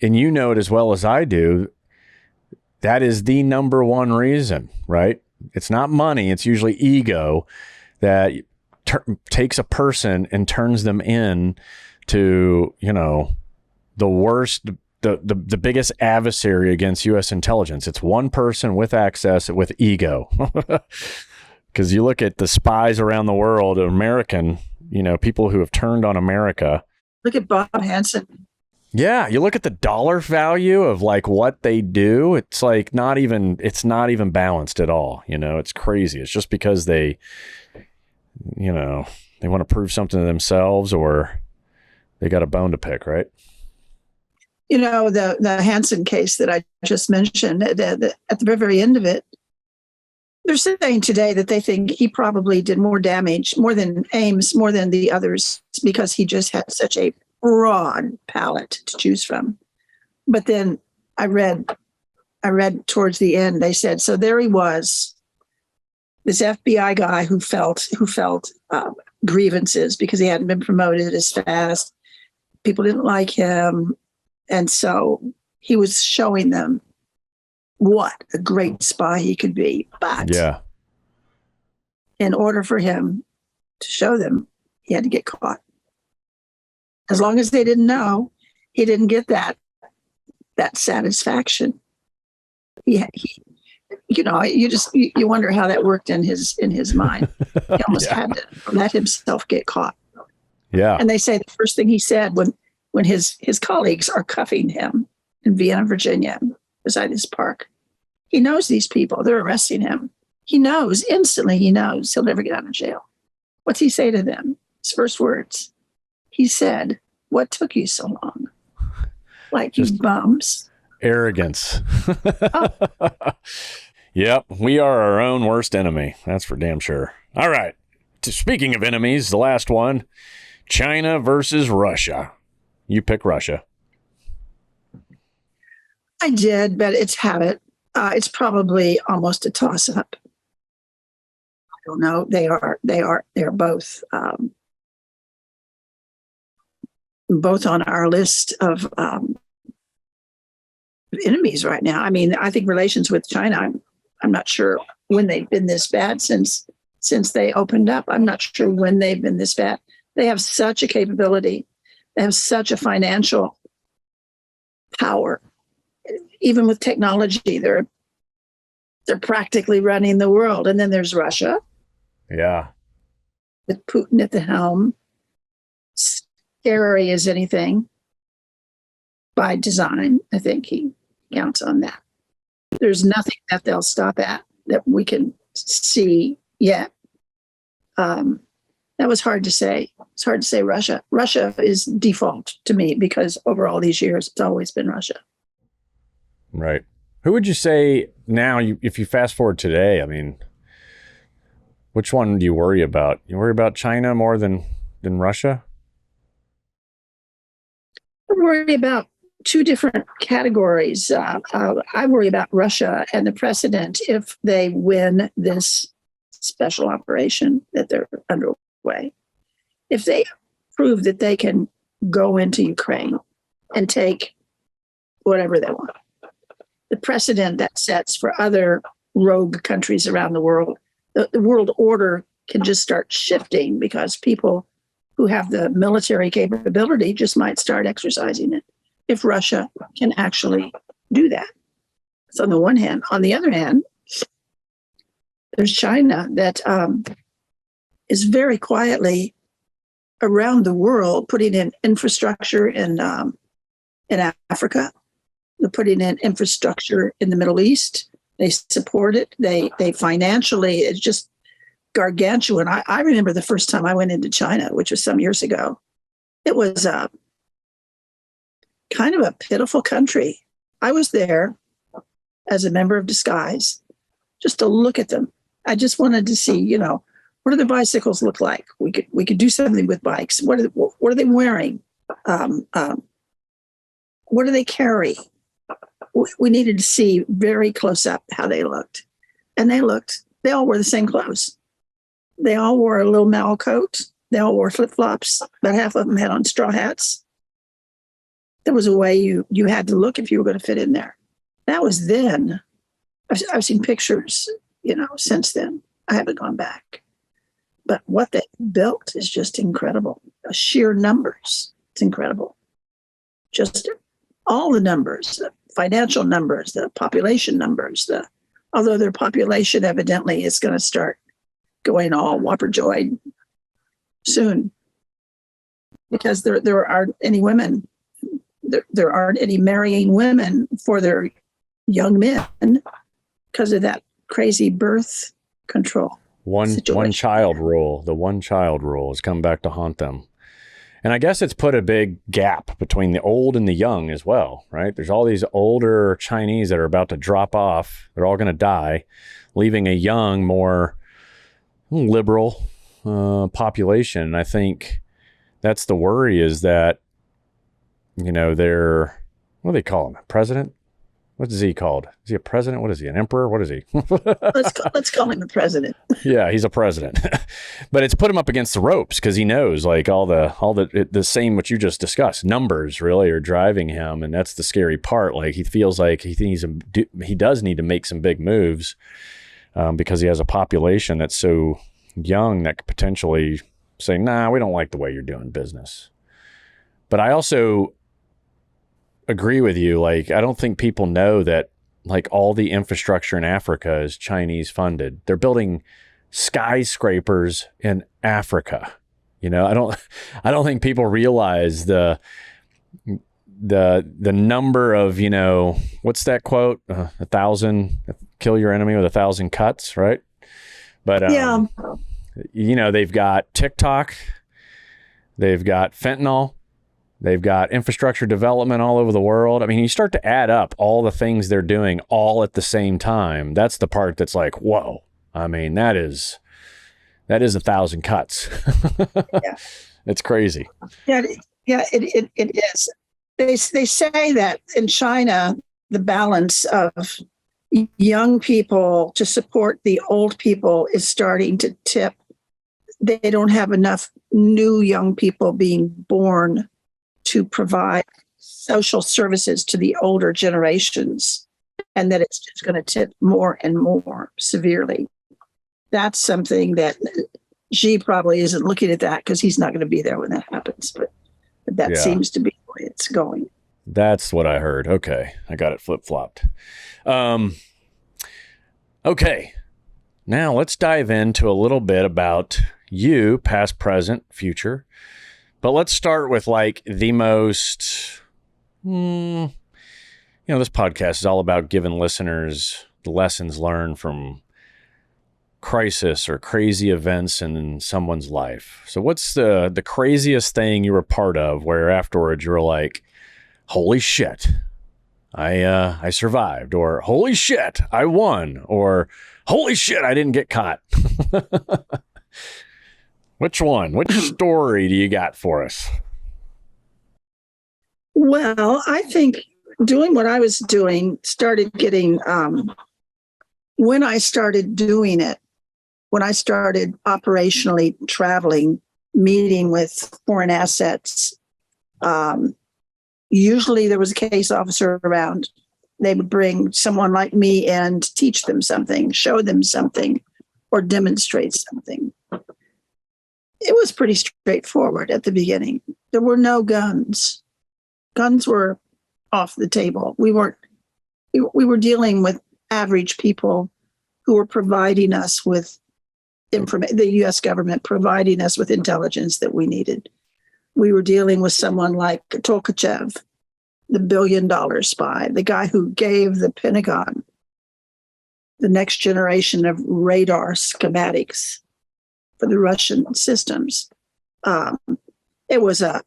And you know it as well as I do. That is the number one reason, right? It's not money. It's usually ego that takes a person and turns them in to, the worst, the biggest adversary against U.S. intelligence. It's one person with access with ego. Because you look at the spies around the world, American, people who have turned on America. Look at Bob Hansen. Yeah, you look at the dollar value of like what they do. It's like it's not even balanced at all. It's crazy. It's just because they want to prove something to themselves, or they got a bone to pick, right? The Hansen case that I just mentioned, at the very end of it, they're saying today that they think he probably did more damage, more than Ames, more than the others, because he just had such a broad palette to choose from. But then I read towards the end, they said, so there he was, this FBI guy who felt grievances because he hadn't been promoted as fast. People didn't like him. And so he was showing them what a great spy he could be. But in order for him to show them, he had to get caught. As long as they didn't know, he didn't get that satisfaction. You wonder how that worked in his mind. He almost had to let himself get caught. Yeah. And they say the first thing he said when his colleagues are cuffing him in Vienna, Virginia, beside this park, he knows these people. They're arresting him. He knows instantly. He knows he'll never get out of jail. What's he say to them? His first words. He said, "What took you so long?" Like, you bums. Arrogance. Oh. Yep, we are our own worst enemy. That's for damn sure. All right. Speaking of enemies, the last one, China versus Russia. You pick Russia. I did, but it's habit. It's probably almost a toss-up. I don't know. They are both on our list of enemies right now. I mean, I think relations with China, I'm not sure when they've been this bad since they opened up. I'm not sure when they've been this bad. They have such a capability. They have such a financial power. Even with technology, they're practically running the world. And then there's Russia. Yeah. With Putin at the helm. Scary as anything. By design, I think he counts on that. There's nothing that they'll stop at that we can see yet. That was hard to say. It's hard to say Russia. Russia is default to me because over all these years, it's always been Russia. Right. Who would you say now, if you fast forward today, I mean, which one do you worry about? You worry about China more than Russia? I worry about two different categories. I worry about Russia and the precedent if they win this special operation that they're underway. If they prove that they can go into Ukraine and take whatever they want, the precedent that sets for other rogue countries around the world, the world order can just start shifting because people who have the military capability just might start exercising it if Russia can actually do that. So on the one hand. On the other hand, there's China that is very quietly around the world putting in infrastructure in Africa. They're putting in infrastructure in the Middle East. They support it. They financially, it's just gargantuan. I remember the first time I went into China, which was some years ago, It was a kind of a pitiful country. I was there as a member of Disguise just to look at them. I just wanted to see, what do their bicycles look like? We could do something with bikes. What are they wearing? What do they carry? We needed to see very close up how they looked. And they all wore the same clothes. They all wore a little mal coat. They all wore flip-flops. About half of them had on straw hats. There was a way you had to look if you were going to fit in there. That was then. I've seen pictures, since then. I haven't gone back. But what they built is just incredible. Sheer numbers. It's incredible. Just all the numbers, the financial numbers, the population numbers, although their population evidently is going to start going all whopper-joyed soon, because there aren't any women. There aren't any marrying women for their young men because of that crazy birth control. One child rule. The one child rule has come back to haunt them. And I guess it's put a big gap between the old and the young as well, right? There's all these older Chinese that are about to drop off. They're all going to die, leaving a young, more liberal population. I think that's the worry, is that, they're, what do they call him? President? What is he called? Is he a president? What is he? An emperor? What is he? Let's call him the president. Yeah, he's a president. But it's put him up against the ropes because he knows, like, all the same what you just discussed. Numbers really are driving him, and that's the scary part. Like, he feels like he does need to make some big moves because he has a population that's so young that could potentially say, "Nah, we don't like the way you're doing business." But I also agree with you. Like, I don't think people know that, like, all the infrastructure in Africa is Chinese funded. They're building skyscrapers in Africa. I don't think people realize the number of, what's that quote? 1,000, kill your enemy with 1,000 cuts, right? But, yeah. They've got TikTok, they've got fentanyl, they've got infrastructure development all over the world. I mean, you start to add up all the things they're doing all at the same time. That's the part that's like, whoa. I mean, that is 1,000 cuts. Yeah. It's crazy. Yeah, it is. They say that in China, the balance of young people to support the old people is starting to tip. They don't have enough new young people being born to provide social services to the older generations, and that it's just going to tip more and more severely. That's something that Xi probably isn't looking at that because he's not going to be there when that happens. But that seems to be the way it's going. That's what I heard. Okay. I got it flip-flopped. Okay. Now let's dive into a little bit about you, past, present, future. But let's start with, like, the most, this podcast is all about giving listeners the lessons learned from crisis or crazy events in someone's life. So what's the craziest thing you were part of where afterwards you were like, holy shit, I survived, or holy shit, I won, or holy shit, I didn't get caught? Which one? Which story do you got for us? Well, I think doing what I was doing started getting, when I started doing it, when I started operationally traveling, meeting with foreign assets, usually there was a case officer around. They would bring someone like me in to teach them something, show them something, or demonstrate something. It was pretty straightforward at the beginning. There were no guns. Guns were off the table. We were dealing with average people who were providing us with information, the U.S. government providing us with intelligence that we needed. We were dealing with someone like Tolkachev, the billion-dollar spy, the guy who gave the Pentagon the next generation of radar schematics for the Russian systems. It was an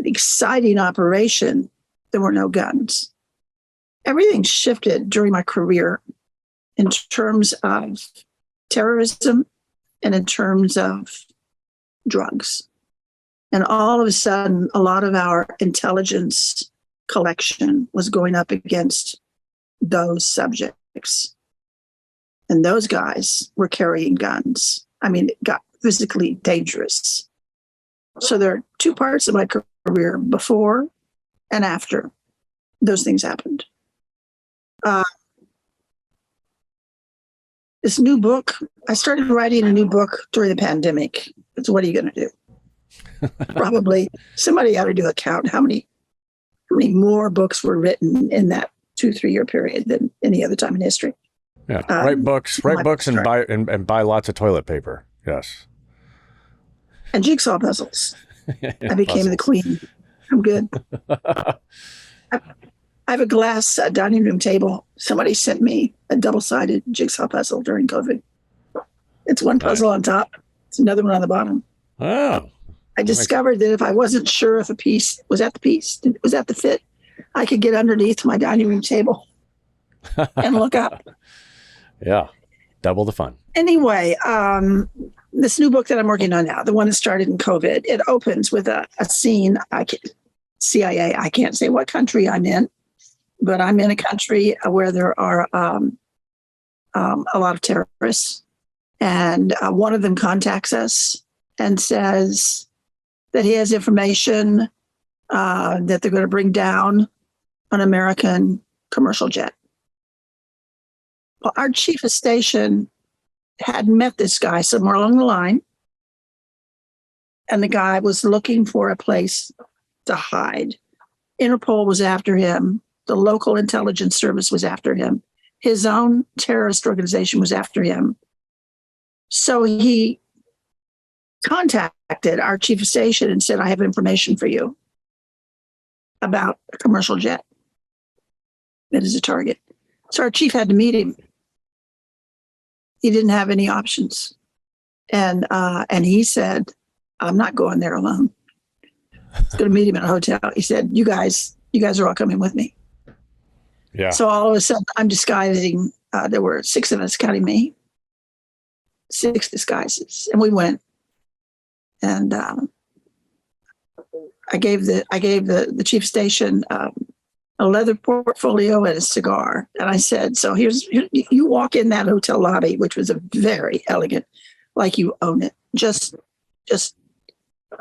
exciting operation. There were no guns. Everything shifted during my career in terms of terrorism and in terms of drugs. And all of a sudden, a lot of our intelligence collection was going up against those subjects. And those guys were carrying guns. I mean, it got physically dangerous. So there are two parts of my career, before and after those things happened. This new book, I started writing a new book during the pandemic. So what are you going to do? Probably somebody ought to do a count how many more books were written in that 2-3 year period than any other time in history. Yeah, write books and buy lots of toilet paper. Yes, and jigsaw puzzles. I became the queen. I'm good. I have a glass dining room table. Somebody sent me a double-sided jigsaw puzzle during COVID. It's one puzzle on top. It's another one on the bottom. Oh. I discovered that if I wasn't sure if a piece was at the fit, I could get underneath my dining room table and look up. Yeah, double the fun. Anyway, this new book that I'm working on now, the one that started in COVID, it opens with a scene. CIA, I can't say what country I'm in, but I'm in a country where there are a lot of terrorists. And one of them contacts us and says that he has information that they're going to bring down an American commercial jet. Well, our chief of station had met this guy somewhere along the line, and the guy was looking for a place to hide. Interpol was after him. The local intelligence service was after him. His own terrorist organization was after him. So he contacted our chief of station and said, I have information for you about a commercial jet that is a target. So our chief had to meet him. He didn't have any options. And he said, I'm not going there alone. I was going to meet him in a hotel. He said, you guys are all coming with me. Yeah. So all of a sudden I'm disguising. There were 6 of us counting me, 6 disguises. And we went. And I gave the chief station a leather portfolio and a cigar. And I said, so you walk in that hotel lobby, which was a very elegant, like you own it, just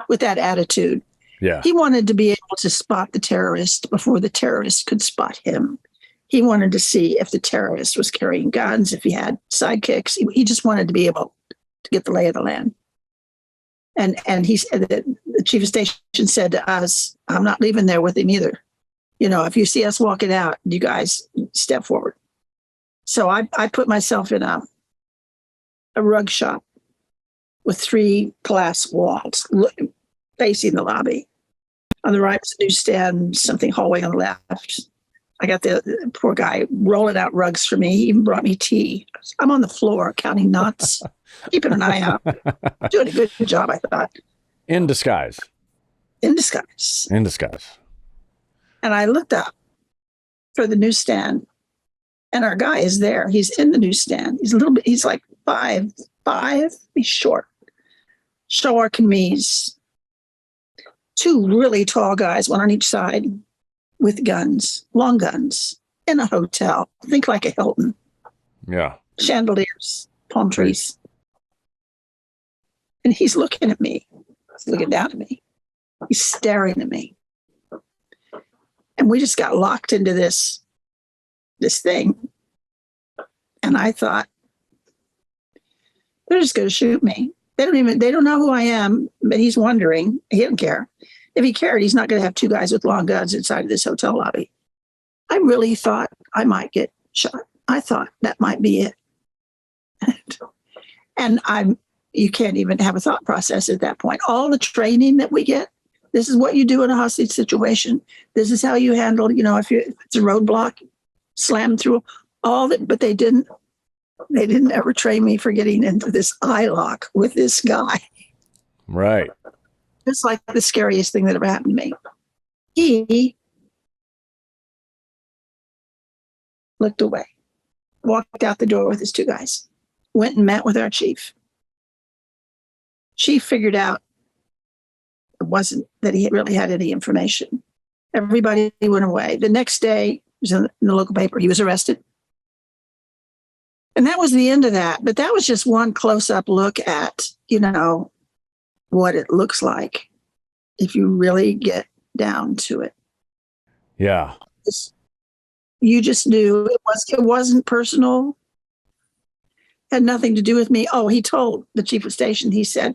with that attitude. Yeah. He wanted to be able to spot the terrorist before the terrorist could spot him. He wanted to see if the terrorist was carrying guns, if he had sidekicks. He just wanted to be able to get the lay of the land. And he said that the chief of station said to us, I'm not leaving there with him either. You know, if you see us walking out, you guys step forward. So I put myself in a rug shop with 3 glass walls facing the lobby. On the right was a newsstand, something hallway on the left. I got the poor guy rolling out rugs for me. He even brought me tea. I'm on the floor counting knots, keeping an eye out. Doing a good job, I thought. In disguise. In disguise. In disguise. And I looked up for the newsstand, and our guy is there. He's in the newsstand. He's like 5'5". He's short. Short kameez. 2 really tall guys, one on each side, with guns, long guns, in a hotel. Think like a Hilton. Yeah. Chandeliers, palm trees. And he's looking at me. He's looking down at me. He's staring at me. And we just got locked into this thing. And I thought, they're just going to shoot me. They don't know who I am, but he's wondering. He didn't care. If he cared, he's not going to have 2 guys with long guns inside of this hotel lobby. I really thought I might get shot. I thought that might be it. And you can't even have a thought process at that point. All the training that we get, this is what you do in a hostage situation. This is how you handle, if it's a roadblock, slam through all that. But they didn't ever train me for getting into this eye lock with this guy. Right. It's like the scariest thing that ever happened to me. He looked away, walked out the door with his two guys, went and met with our chief. Chief figured out it wasn't that he really had any information. Everybody went away. The next day, it was in the local paper, he was arrested. And that was the end of that. But that was just one close-up look at, what it looks like if you really get down to it. Yeah. You just knew it wasn't personal. Had nothing to do with me. Oh, he told the chief of station, he said,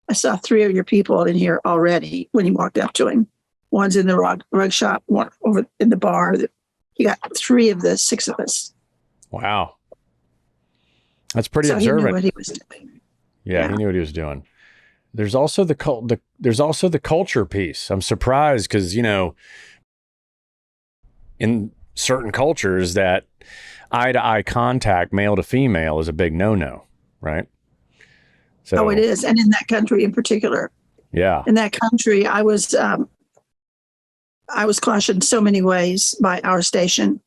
I saw 3 of your people in here already when he walked up to him. One's in the rug shop, one over in the bar. He got 3 of the 6 of us. Wow. That's pretty so observant. He knew what he was doing. Yeah, he knew what he was doing. There's also the culture piece. I'm surprised because, in certain cultures that eye-to-eye contact, male to female, is a big no-no, right? So, it is. And in that country in particular. Yeah. In that country, I was cautioned so many ways by our station.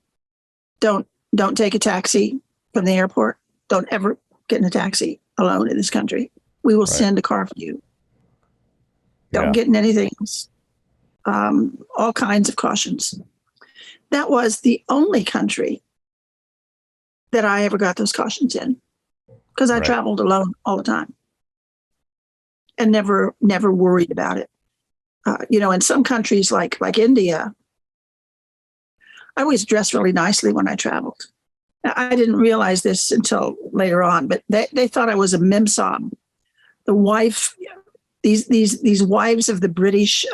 Don't take a taxi from the airport. Don't ever get in a taxi alone in this country. We will send a car for you. Don't get in anything else. All kinds of cautions. That was the only country that I ever got those cautions in, because I traveled alone all the time and never worried about it. In some countries like India, I always dressed really nicely when I traveled. I didn't realize this until later on, but they thought I was a memsahib, the wife. These wives of the British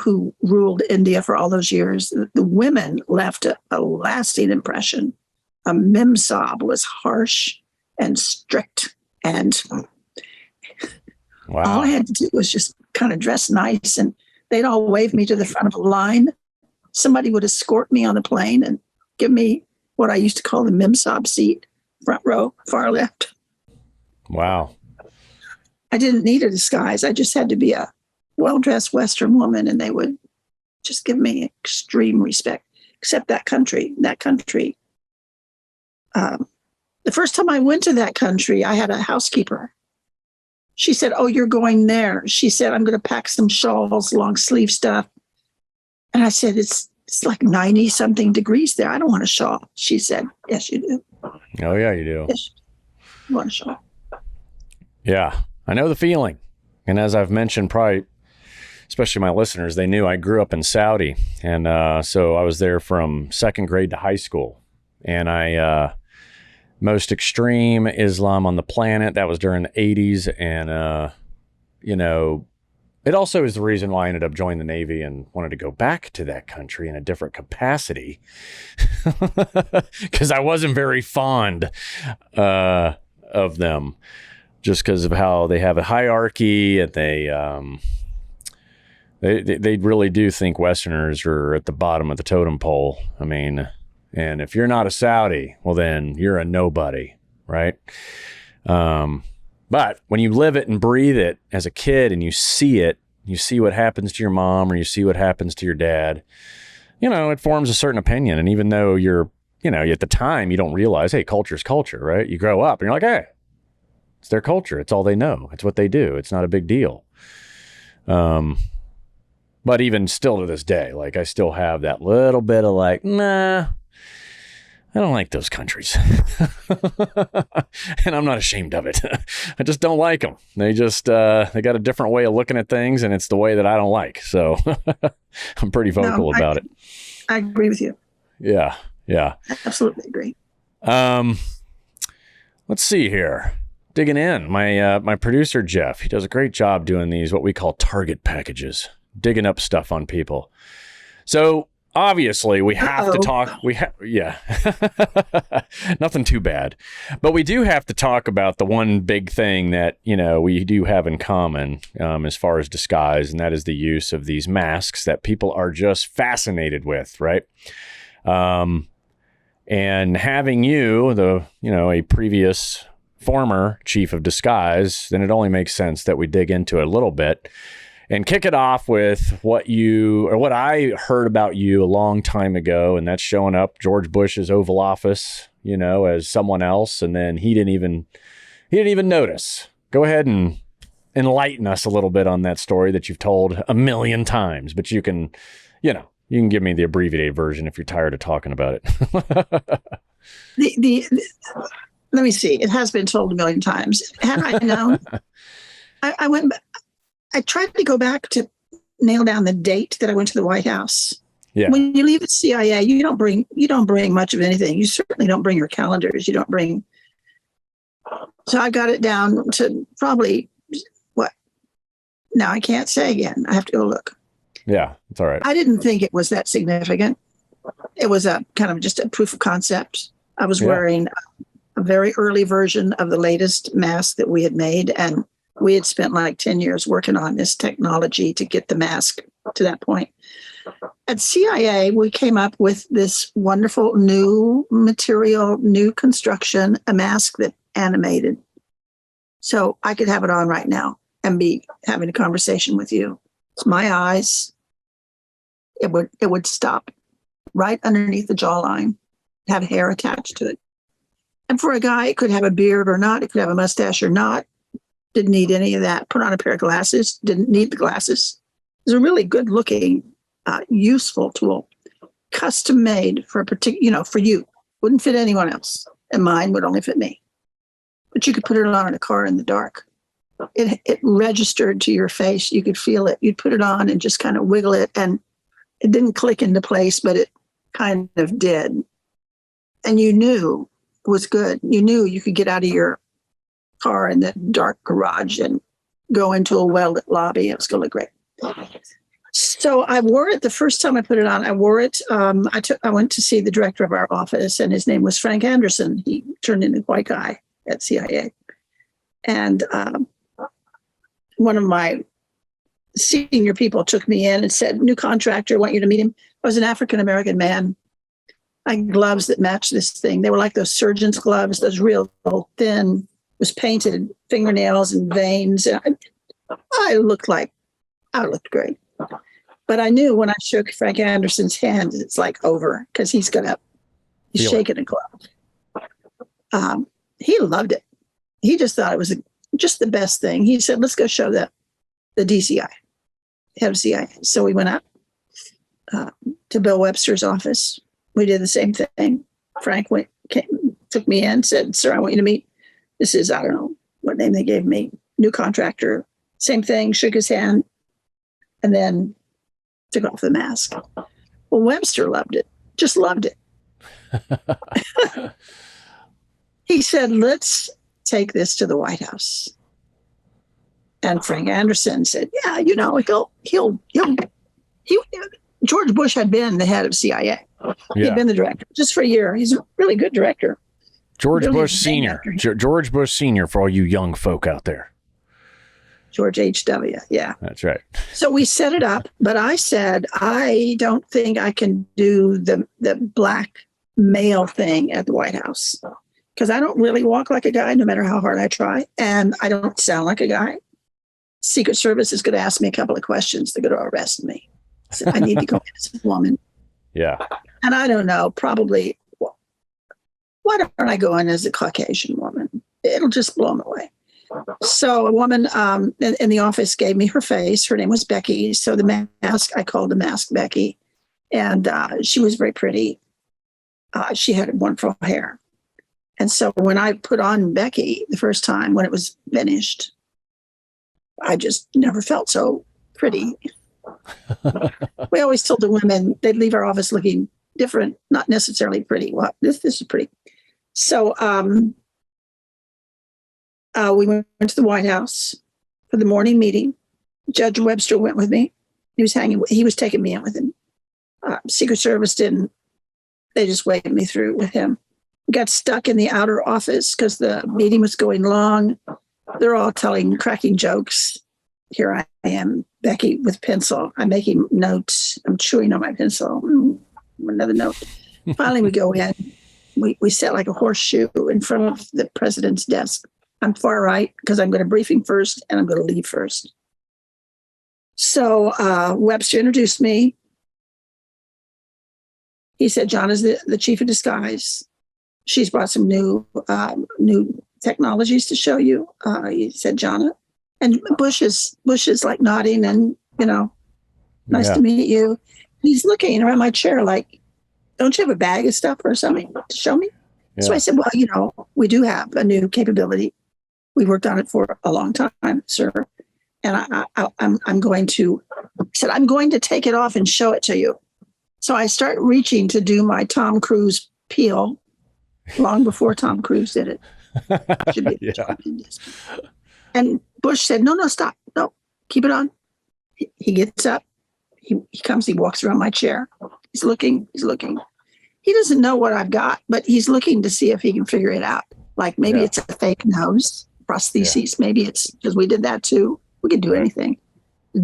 who ruled India for all those years, the women left a lasting impression. A memsahib was harsh and strict, and all I had to do was just kind of dress nice, and they'd all wave me to the front of a line. Somebody would escort me on the plane and give me what I used to call the memsahib seat, front row, far left. Wow. I didn't need a disguise. I just had to be a well-dressed Western woman, and they would just give me extreme respect. Except that country. The first time I went to that country, I had a housekeeper. She said, "Oh, you're going there." She said, "I'm going to pack some shawls, long sleeve stuff." And I said, it's like 90 something degrees there. I don't want a shawl. She said, "Yes, you do." Oh, yeah, you do. Yes, you want a shawl. Yeah, I know the feeling. And as I've mentioned, probably, especially my listeners, they knew I grew up in Saudi. And so I was there from second grade to high school. And most extreme Islam on the planet. That was during the 80s. And, it also is the reason why I ended up joining the Navy and wanted to go back to that country in a different capacity. Because I wasn't very fond of them. Just because of how they have a hierarchy, and they really do think Westerners are at the bottom of the totem pole. I mean, and if you're not a Saudi, well, then you're a nobody, right? But when you live it and breathe it as a kid, and you see what happens to your mom, or you see what happens to your dad, it forms a certain opinion. And even though you're, at the time, you don't realize, hey, culture's culture, right? You grow up and you're like, hey, it's their culture. It's all they know. It's what they do. It's not a big deal. But even still to this day, I still have that little bit of nah, I don't like those countries. And I'm not ashamed of it. I just don't like them. They just, they got a different way of looking at things, and it's the way that I don't like. So I'm pretty vocal about it. I agree with you. Yeah. Yeah. Absolutely agree. Let's see here. Digging in. My producer, Jeff, he does a great job doing these, what we call target packages, digging up stuff on people. So obviously we have to talk. Nothing too bad, but we do have to talk about the one big thing that, we do have in common, as far as disguise. And that is the use of these masks that people are just fascinated with. Right. And having a previous former chief of disguise, then it only makes sense that we dig into it a little bit. and kick it off with what I heard about you a long time ago, and that's showing up George Bush's Oval Office, as someone else, and then he didn't even notice. Go ahead and enlighten us a little bit on that story that you've told a million times, but you can give me the abbreviated version if you're tired of talking about it. Let me see. It has been told a million times. Had I known, I tried to go back to nail down the date that I went to the White House. Yeah. When you leave the CIA, you don't bring much of anything. You certainly don't bring your calendars. You don't bring. So I got it down to probably what? Now I can't say again. I have to go look. Yeah, it's all right. I didn't think it was that significant. It was a kind of just a proof of concept. I was wearing a very early version of the latest mask that we had made, and we had spent like 10 years working on this technology to get the mask to that point. At CIA, we came up with this wonderful new material, new construction, a mask that animated. So I could have it on right now and be having a conversation with you. It's my eyes. It would stop right underneath the jawline, have hair attached to it. And for a guy, it could have a beard or not. It could have a mustache or not. Didn't need any of that. Put on a pair of glasses. Didn't need the glasses. It was a really good looking, useful tool, custom made for a particular, for you. Wouldn't fit anyone else. And mine would only fit me. But you could put it on in a car in the dark. It registered to your face. You could feel it. You'd put it on and just kind of wiggle it. And it didn't click into place, but it kind of did. And you knew it was good. You knew you could get out of your car in the dark garage and go into a well-lit lobby. It was going to look great. So I wore it the first time I put it on. I wore it. I went to see the director of our office, and his name was Frank Anderson. He turned into a white guy at CIA. And one of my senior people took me in and said, "New contractor, want you to meet him." I was an African-American man. I had gloves that matched this thing. They were like those surgeon's gloves, those real thin, was painted fingernails and veins. I looked great. But I knew when I shook Frank Anderson's hand, it's like over, because he's shaking a glove. He loved it. He just thought it was just the best thing. He said, "Let's go show the DCI, head of CIA." So we went up to Bill Webster's office. We did the same thing. Frank took me in, said, "Sir, I want you to meet. This is," I don't know what name they gave me, "new contractor." Same thing, shook his hand, and then took off the mask. Well, Webster loved it, just loved it. He said, "Let's take this to the White House." And Frank Anderson said, "Yeah, he'll George Bush had been the head of CIA. He'd been the director just for a year. He's a really good director. George Bush Sr. George Bush Sr. for all you young folk out there. George H.W. Yeah. That's right. So we set it up, but I said, I don't think I can do the black male thing at the White House, because I don't really walk like a guy no matter how hard I try, and I don't sound like a guy. Secret Service is going to ask me a couple of questions. They're going to arrest me. So I need to go as a woman. Yeah. And I don't know, probably, why don't I go in as a Caucasian woman? It'll just blow them away. So a woman in the office gave me her face. Her name was Becky. So the mask, I called the mask Becky. And she was very pretty. She had wonderful hair. And so when I put on Becky the first time, when it was finished, I just never felt so pretty. We always told the women they'd leave our office looking different, not necessarily pretty. Well, this is pretty. So we went to the White House for the morning meeting. Judge Webster went with me. He was taking me in with him. Secret Service didn't. They just waved me through with him. Got stuck in the outer office because the meeting was going long. They're all cracking jokes. Here I am, Becky, with pencil. I'm making notes. I'm chewing on my pencil. Another note. Finally, we go in. We sat like a horseshoe in front of the president's desk. I'm far right because I'm going to brief him first and I'm going to leave first. So Webster introduced me. He said, John is the chief of disguise. She's brought some new technologies to show you. He said, Jonna. And Bush is like nodding and, nice to meet you. He's looking around my chair like, don't you have a bag of stuff or something to show me? Yeah. So I said, well, we do have a new capability. We worked on it for a long time, sir. And I'm going to take it off and show it to you. So I start reaching to do my Tom Cruise peel long before Tom Cruise did it. Should be yeah. And Bush said, no, stop. No, keep it on. He gets up. He comes, he walks around my chair. He's looking. He doesn't know what I've got, but he's looking to see if he can figure it out. Like maybe it's a fake nose, prostheses. Yeah. Maybe it's because we did that too. We could do anything.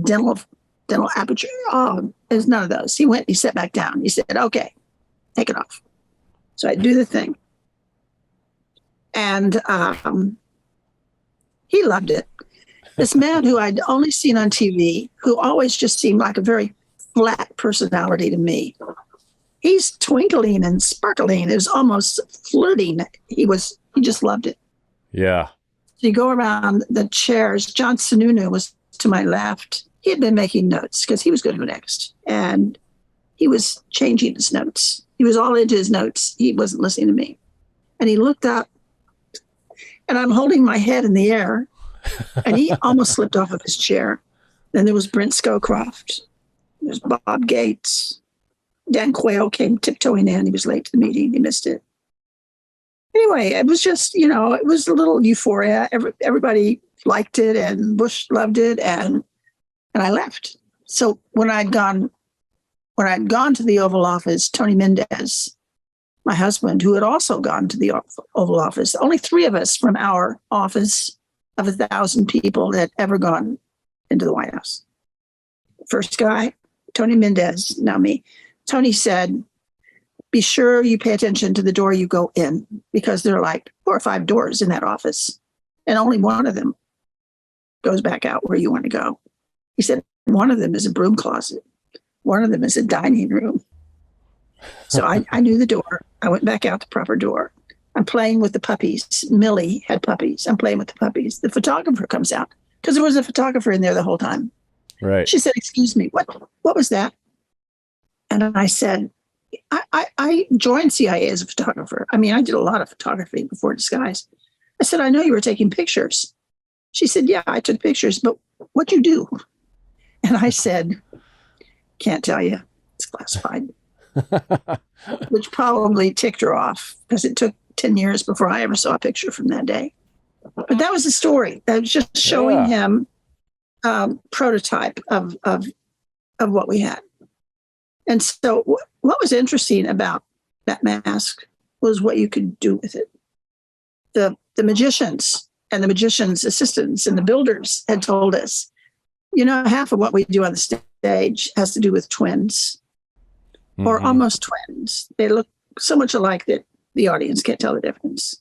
Dental aperture. Oh, there's none of those. He went, he sat back down. He said, okay, take it off. So I do the thing. And he loved it. This man who I'd only seen on TV, who always just seemed like a very flat personality to me. He's twinkling and sparkling. It was almost flirting. He just loved it. Yeah. So you go around the chairs. John Sununu was to my left. He had been making notes because he was going to go next. And he was changing his notes. He was all into his notes. He wasn't listening to me. And he looked up, and I'm holding my head in the air, and he almost slipped off of his chair. Then there was Brent Scowcroft. There's Bob Gates. Dan Quayle came tiptoeing in. He was late to the meeting. He missed it. Anyway, it was just, it was a little euphoria. Everybody liked it, and Bush loved it, and I left. So when I'd gone to the Oval Office, Tony Mendez, my husband, who had also gone to the Oval Office, only 3 of us from our office of 1,000 people had ever gone into the White House. First guy, Tony Mendez, now me. Tony said, be sure you pay attention to the door you go in, because there are like 4 or 5 doors in that office, and only one of them goes back out where you want to go. He said, one of them is a broom closet. One of them is a dining room. So I knew the door. I went back out the proper door. I'm playing with the puppies. Millie had puppies. I'm playing with the puppies. The photographer comes out, because there was a photographer in there the whole time. Right. She said, excuse me, what was that? And I said, I joined CIA as a photographer. I mean, I did a lot of photography before disguise. I said, I know you were taking pictures. She said, yeah, I took pictures, but what'd you do? And I said, can't tell you. It's classified. Which probably ticked her off, because it took 10 years before I ever saw a picture from that day. But that was the story. I was just showing him prototype of what we had. And so what was interesting about that mask was what you could do with it. The magicians and the magicians' assistants and the builders had told us, half of what we do on the stage has to do with twins, or almost twins. They look so much alike that the audience can't tell the difference.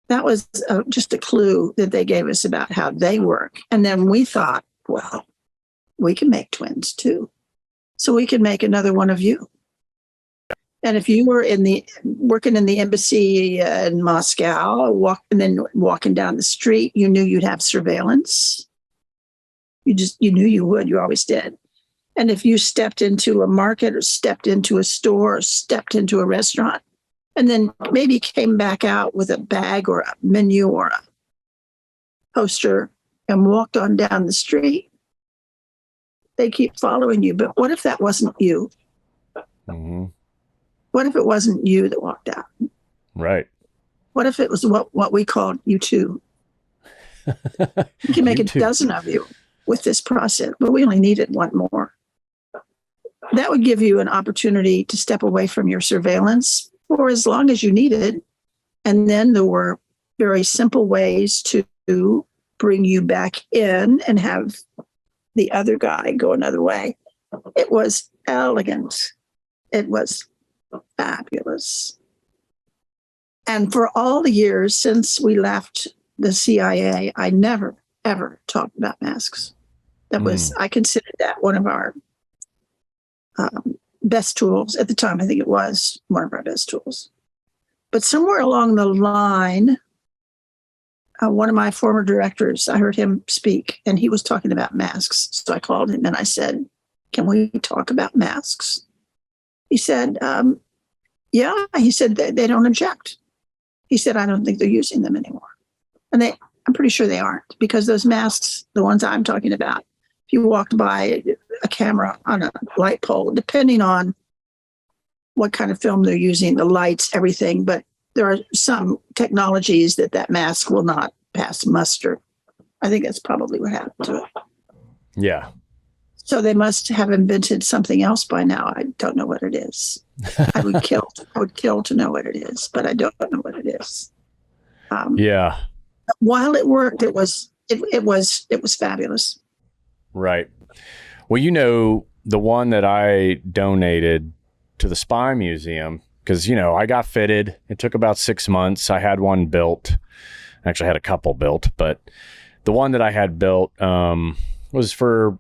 That was just a clue that they gave us about how they work. And then we thought, well, we can make twins too. So we could make another one of you. And if you were working in the embassy in Moscow, walking down the street, you knew you'd have surveillance. You knew you would. You always did. And if you stepped into a market, or stepped into a store, or stepped into a restaurant, and then maybe came back out with a bag or a menu or a poster and walked on down the street, they keep following you. But what if that wasn't you? Mm-hmm. What if it wasn't you that walked out? Right. What if it was what we called you two? We can make a dozen of you with this process, but we only needed one more. That would give you an opportunity to step away from your surveillance for as long as you needed. And then there were very simple ways to bring you back in and have the other guy go another way. It was elegant. It was fabulous. And for all the years since we left the CIA, I never, ever talked about masks. I considered that one of our best tools at the time. I think it was one of our best tools. But somewhere along the line, one of my former directors, I heard him speak, and he was talking about masks. So I called him and I said, "Can we talk about masks?" He said, "Yeah." He said, they don't object. He said, "I don't think they're using them anymore." And I'm pretty sure they aren't, because those masks, the ones I'm talking about, if you walked by a camera on a light pole, depending on what kind of film they're using, the lights, everything, but there are some technologies that mask will not pass muster. I think that's probably what happened to it. Yeah. So they must have invented something else by now. I don't know what it is. I would kill to know what it is, but I don't know what it is. Yeah. While it worked, it was fabulous. Right. Well, the one that I donated to the Spy Museum, because, I got fitted. It took about 6 months. I had one built. Actually, I had a couple built, but the one that I had built was for,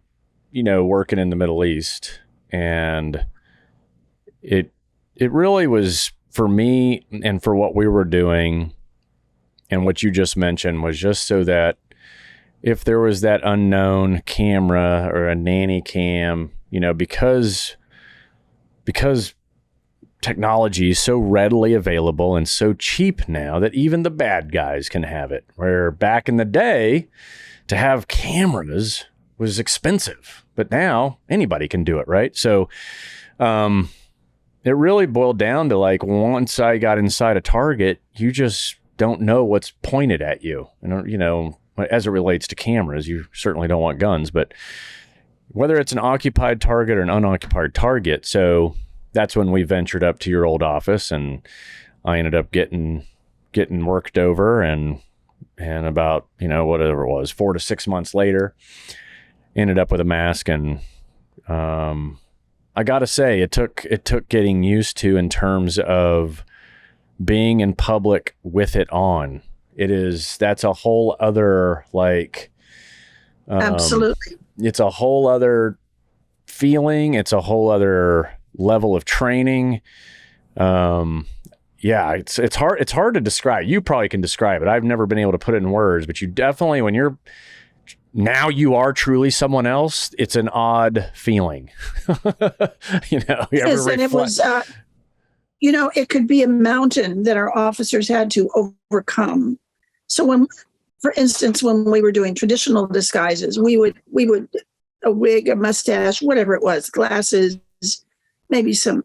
working in the Middle East. And it really was, for me and for what we were doing and what you just mentioned, was just so that if there was that unknown camera or a nanny cam, because technology is so readily available and so cheap now that even the bad guys can have it. Where back in the day, to have cameras was expensive, but now anybody can do it, right? So it really boiled down to, like, once I got inside a target, you just don't know what's pointed at you. And, as it relates to cameras, you certainly don't want guns, but whether it's an occupied target or an unoccupied target. So that's when we ventured up to your old office, and I ended up getting worked over, and about, whatever it was, 4 to 6 months later, ended up with a mask. And I gotta say, it took getting used to, in terms of being in public with it on. That's a whole other, like, Absolutely. It's a whole other feeling. It's a whole other level of training. It's hard to describe. You probably can describe it. I've never been able to put it in words, but you definitely, when you are truly someone else, it's an odd feeling. It was, it could be a mountain that our officers had to overcome. So for instance, when we were doing traditional disguises, we would a wig, a mustache, whatever it was, glasses, maybe some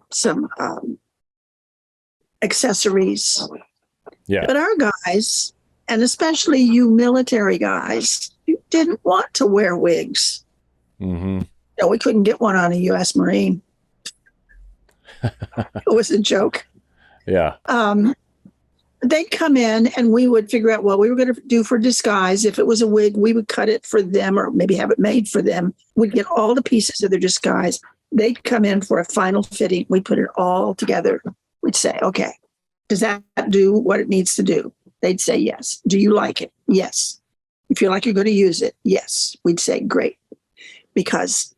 accessories. Yeah. But our guys, and especially you military guys, you didn't want to wear wigs. Mm-hmm. No, we couldn't get one on a U.S. Marine. It was a joke. Yeah. They'd come in and we would figure out what we were going to do for disguise. If it was a wig, we would cut it for them or maybe have it made for them. We'd get all the pieces of their disguise. They'd come in for a final fitting. We'd put it all together. We'd say, okay, does that do what it needs to do? They'd say, yes. Do you like it? Yes. You feel like you're going to use it? Yes. We'd say, great, because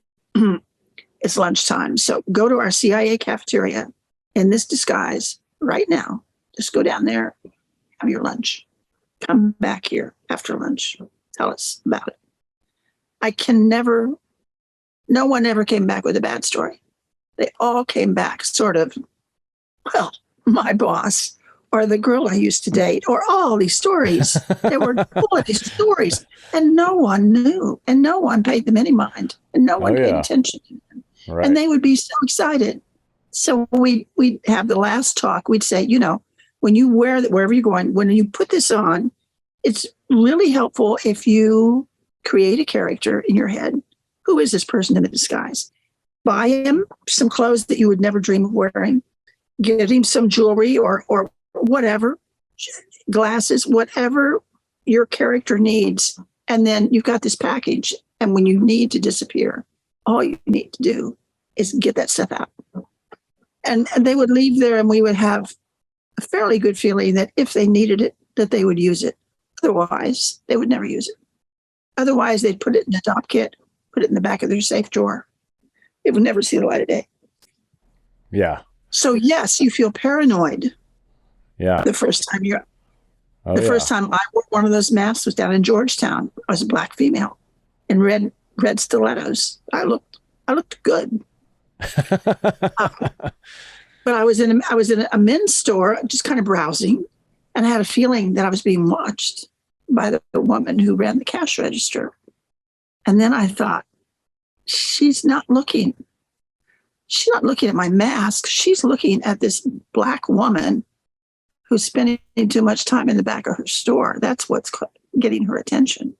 it's lunchtime. So go to our CIA cafeteria in this disguise right now. Just go down there, have your lunch. Come back here after lunch. Tell us about it. No one ever came back with a bad story. They all came back sort of, well, my boss or the girl I used to date, or all these stories. They were full of these stories, and no one knew, and no one paid them any mind, and no one paid attention to them. Right. And they would be so excited. So we'd have the last talk. We'd say, when you wear that, wherever you're going, when you put this on, it's really helpful if you create a character in your head. Who is this person in the disguise? Buy him some clothes that you would never dream of wearing. Get him some jewelry or whatever, glasses, whatever your character needs. And then you've got this package. And when you need to disappear, all you need to do is get that stuff out. And they would leave there, and we would have a fairly good feeling that if they needed it, that they would use it. Otherwise, they would never use it. Otherwise, they'd put it in a top kit put it in the back of their safe drawer. It would never see the light of day. Yeah. So yes, you feel paranoid. Yeah. The first time first time I wore one of those masks was down in Georgetown. I was a black female in red stilettos. I looked good. But I was in a men's store, just kind of browsing, and I had a feeling that I was being watched by the woman who ran the cash register. And then I thought, she's not looking at my mask. She's looking at this black woman who's spending too much time in the back of her store. That's what's getting her attention.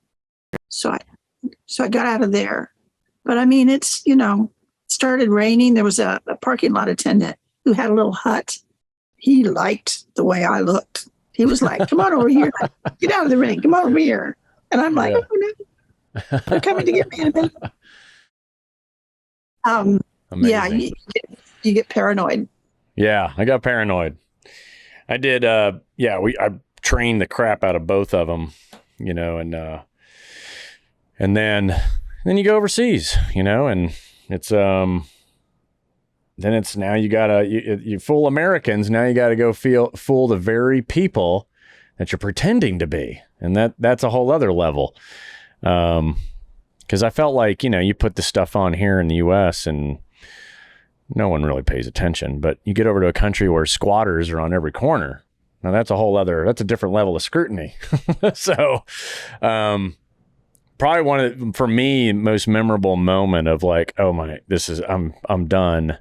So I got out of there. But I mean, it started raining. There was a parking lot attendant who had a little hut. He liked the way I looked. He was like, come on over here. Get out of the rain. Come on over here. And I'm like, oh, no. They're coming to get me in a minute. Yeah, you get paranoid. Yeah, I got paranoid. I did. I trained the crap out of both of them, and then you go overseas, and it's then it's now you fool Americans. Now you got to go fool the very people that you're pretending to be, and that's a whole other level. Because I felt like you put the stuff on here in the U.S. and no one really pays attention, but you get over to a country where squatters are on every corner. Now that's a different level of scrutiny. So, probably one of for me, most memorable moment of like, oh my, I'm done.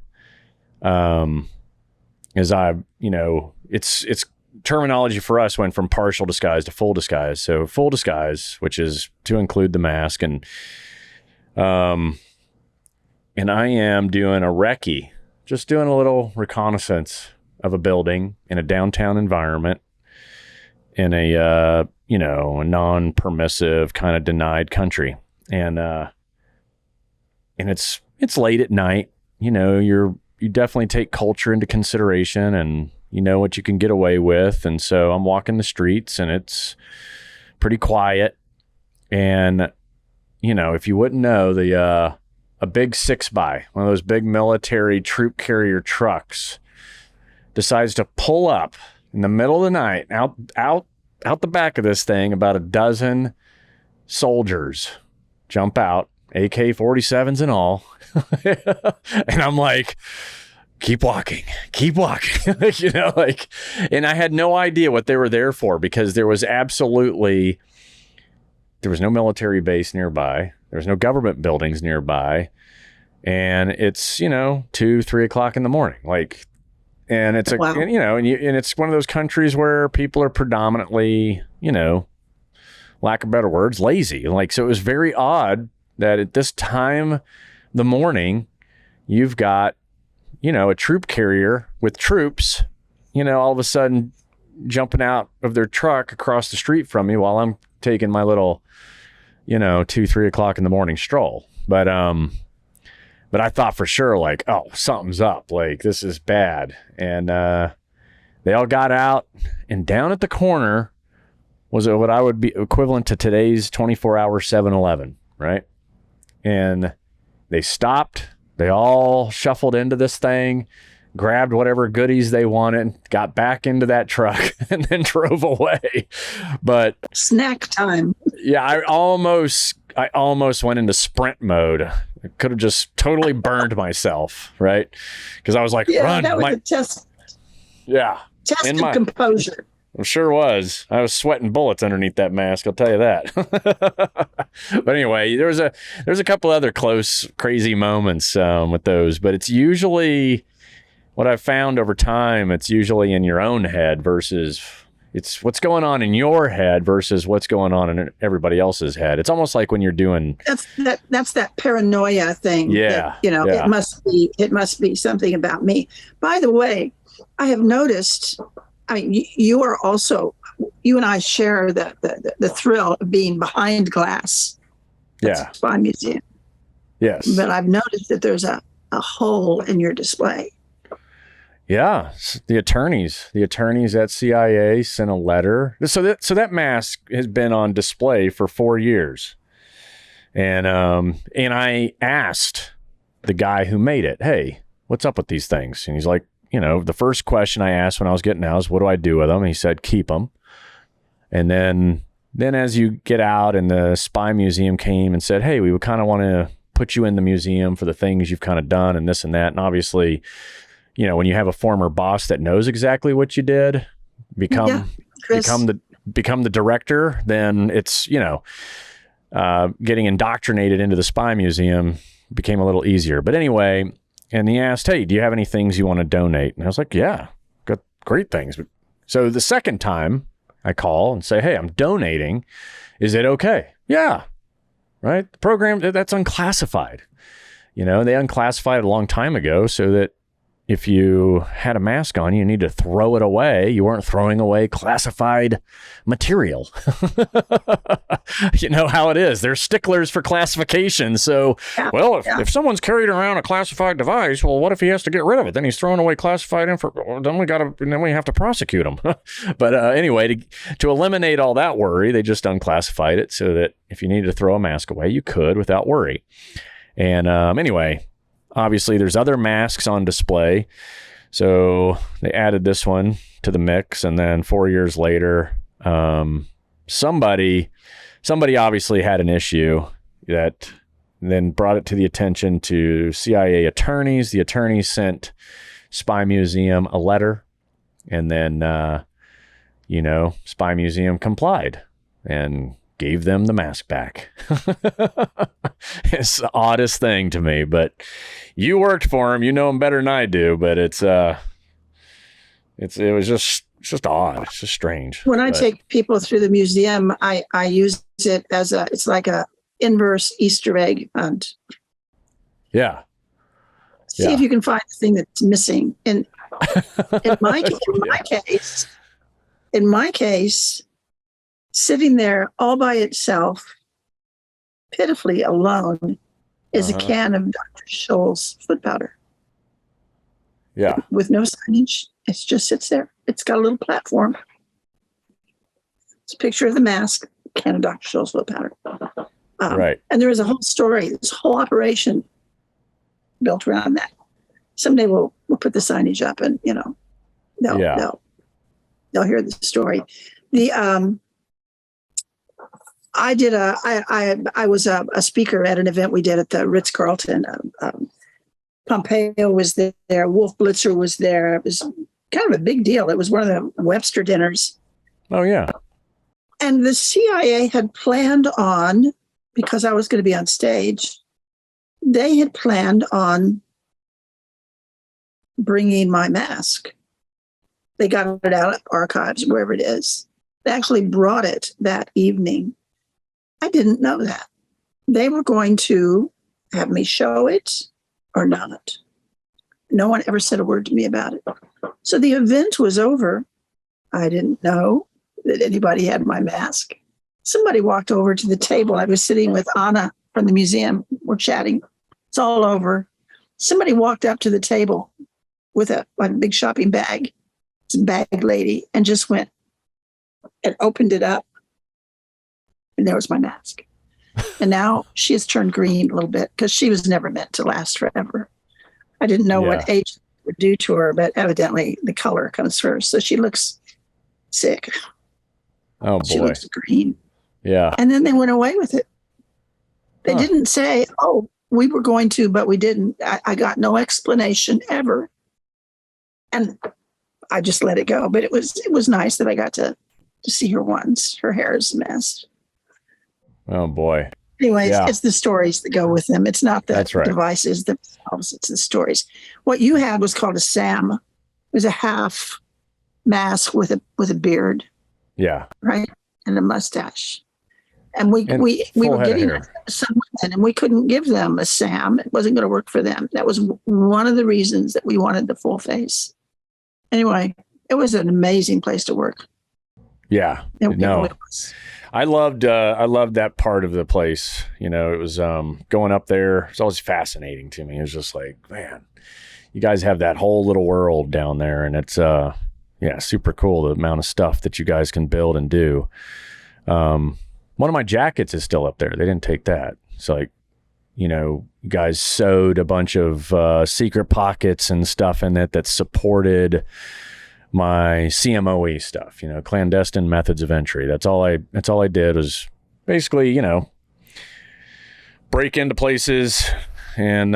Is it's terminology for us went from partial disguise to full disguise. So full disguise, which is to include the mask, and I am doing a recce, just doing a little reconnaissance of a building in a downtown environment in a non-permissive kind of denied country. And it's late at night, you definitely take culture into consideration and what you can get away with. And so I'm walking the streets and it's pretty quiet. And, if you wouldn't know, a big 6x, one of those big military troop carrier trucks, decides to pull up in the middle of the night, out the back of this thing. About a dozen soldiers jump out, AK-47s and all. And I'm like, keep walking. And I had no idea what they were there for, because there was no military base nearby. There was no government buildings nearby. And it's, 2-3 o'clock in the morning. And it's Wow. and it's one of those countries where people are predominantly, lack of better words, lazy. So it was very odd that at this time of the morning, you've got, a troop carrier with troops, all of a sudden jumping out of their truck across the street from me while I'm taking my little, 2-3 o'clock in the morning stroll. But I thought for sure, oh, something's up. This is bad. And they all got out, and down at the corner was what I would be equivalent to today's 24-hour 7-Eleven, right? And they stopped. They all shuffled into this thing, grabbed whatever goodies they wanted, got back into that truck, and then drove away. But Snack time. yeah, I almost went into sprint mode. I could have just totally burned myself, right? Because I was like, Yeah, run. that was a test In of composure. It sure was. I was sweating bullets underneath that mask, I'll tell you that. But anyway, there's a couple other close, crazy moments with those. But it's usually, what I've found over time, it's usually in your own head versus it's what's going on in your head versus what's going on in everybody else's head. It's almost like when you're doing that's that paranoia thing. Yeah. That, yeah. it must be something about me. By the way, I have noticed, you and I share the thrill of being behind glass. Yeah. Spy Museum. Yes. But I've noticed that there's a hole in your display. Yeah, the attorneys at CIA sent a letter. So that mask has been on display for 4 years. And I asked the guy who made it, hey, what's up with these things? And he's like, the first question I asked when I was getting out is, what do I do with them? And he said, keep them. And then as you get out, and the Spy Museum came and said, hey, we would kind of want to put you in the museum for the things you've kind of done and this and that. And obviously, when you have a former boss that knows exactly what you did, become the director, then it's, getting indoctrinated into the Spy Museum became a little easier. But anyway, and he asked, hey, do you have any things you want to donate? And I was like, yeah, got great things. So the second time I call and say, hey, I'm donating. Is it okay? Yeah. Right. The program, that's unclassified. They unclassified it a long time ago so that if you had a mask on, you need to throw it away. You weren't throwing away classified material. You know how it is. They're sticklers for classification. So, if someone's carried around a classified device, well, what if he has to get rid of it? Then he's throwing away classified info. Then we have to prosecute him. But anyway, to eliminate all that worry, they just unclassified it so that if you needed to throw a mask away, you could without worry. And anyway, obviously, there's other masks on display. So they added this one to the mix. And then 4 years later, somebody obviously had an issue that then brought it to the attention to CIA attorneys. The attorneys sent Spy Museum a letter. And then, Spy Museum complied and gave them the mask back. It's the oddest thing to me, but you worked for him. You know him better than I do, but it was just odd. It's just strange. When I take people through the museum, I use it as it's like a inverse Easter egg hunt. Yeah. See if you can find the thing that's missing. And in my case, sitting there all by itself, pitifully alone, is a can of Dr. Scholl's foot powder. Yeah. With no signage. It just sits there. It's got a little platform. It's a picture of the mask, can of Dr. Scholl's foot powder. Right. And there is a whole story, this whole operation built around that. Someday we'll put the signage up and, they'll hear the story. I was a speaker at an event we did at the Ritz-Carlton. Pompeo was there. Wolf Blitzer was there. It was kind of a big deal. It was one of the Webster dinners. Oh, yeah. And the CIA had planned on, because I was going to be on stage, they had planned on bringing my mask. They got it out at archives, wherever it is. They actually brought it that evening. I didn't know that. They were going to have me show it or not. No one ever said a word to me about it. So the event was over. I didn't know that anybody had my mask. Somebody walked over to the table. I was sitting with Anna from the museum. We're chatting. It's all over. Somebody walked up to the table with a big shopping bag. It's a bag lady, and just went and opened it up. And there was my mask. And now she has turned green a little bit because she was never meant to last forever. I didn't know what age would do to her, but evidently the color comes first. So she looks sick. Oh, boy. She looks green. Yeah. And then they went away with it. They didn't say, oh, we were going to, but we didn't. I got no explanation ever. And I just let it go. But it was nice that I got to see her once. Her hair is a mess. Oh, boy. Anyways, it's the stories that go with them. It's not the devices themselves. It's the stories. What you had was called a SAM. It was a half mask with a beard. Yeah. Right? And a mustache. And we were getting some women, and we couldn't give them a SAM. It wasn't going to work for them. That was one of the reasons that we wanted the full face. Anyway, it was an amazing place to work. Yeah. No. I loved that part of the place. It was going up there. It's always fascinating to me. It was just like, man, you guys have that whole little world down there, and it's super cool, the amount of stuff that you guys can build and do. One of my jackets is still up there. They didn't take that. It's like, you know, you guys sewed a bunch of secret pockets and stuff in it that supported my CMOE stuff, you know, clandestine methods of entry. That's all I did was basically, you know, break into places and,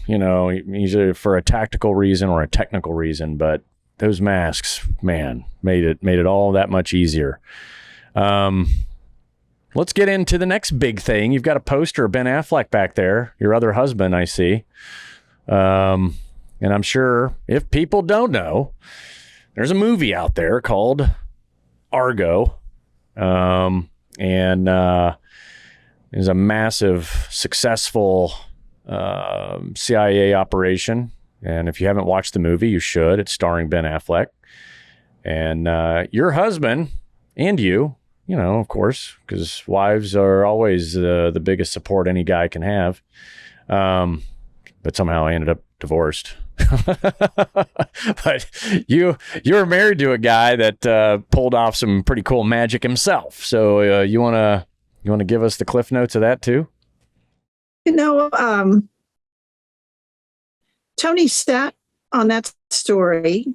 you know, either for a tactical reason or a technical reason. But those masks, man, made it all that much easier. Let's get into the next big thing. You've got a poster of Ben Affleck back there, your other husband, I see. And I'm sure if people don't know, there's a movie out there called Argo. And is a massive, successful CIA operation. And if you haven't watched the movie, you should. It's starring Ben Affleck. And your husband and you know, of course, because wives are always the biggest support any guy can have. But somehow I ended up divorced. But you were married to a guy that pulled off some pretty cool magic himself. So you wanna give us the cliff notes of that too? You know, Tony sat on that story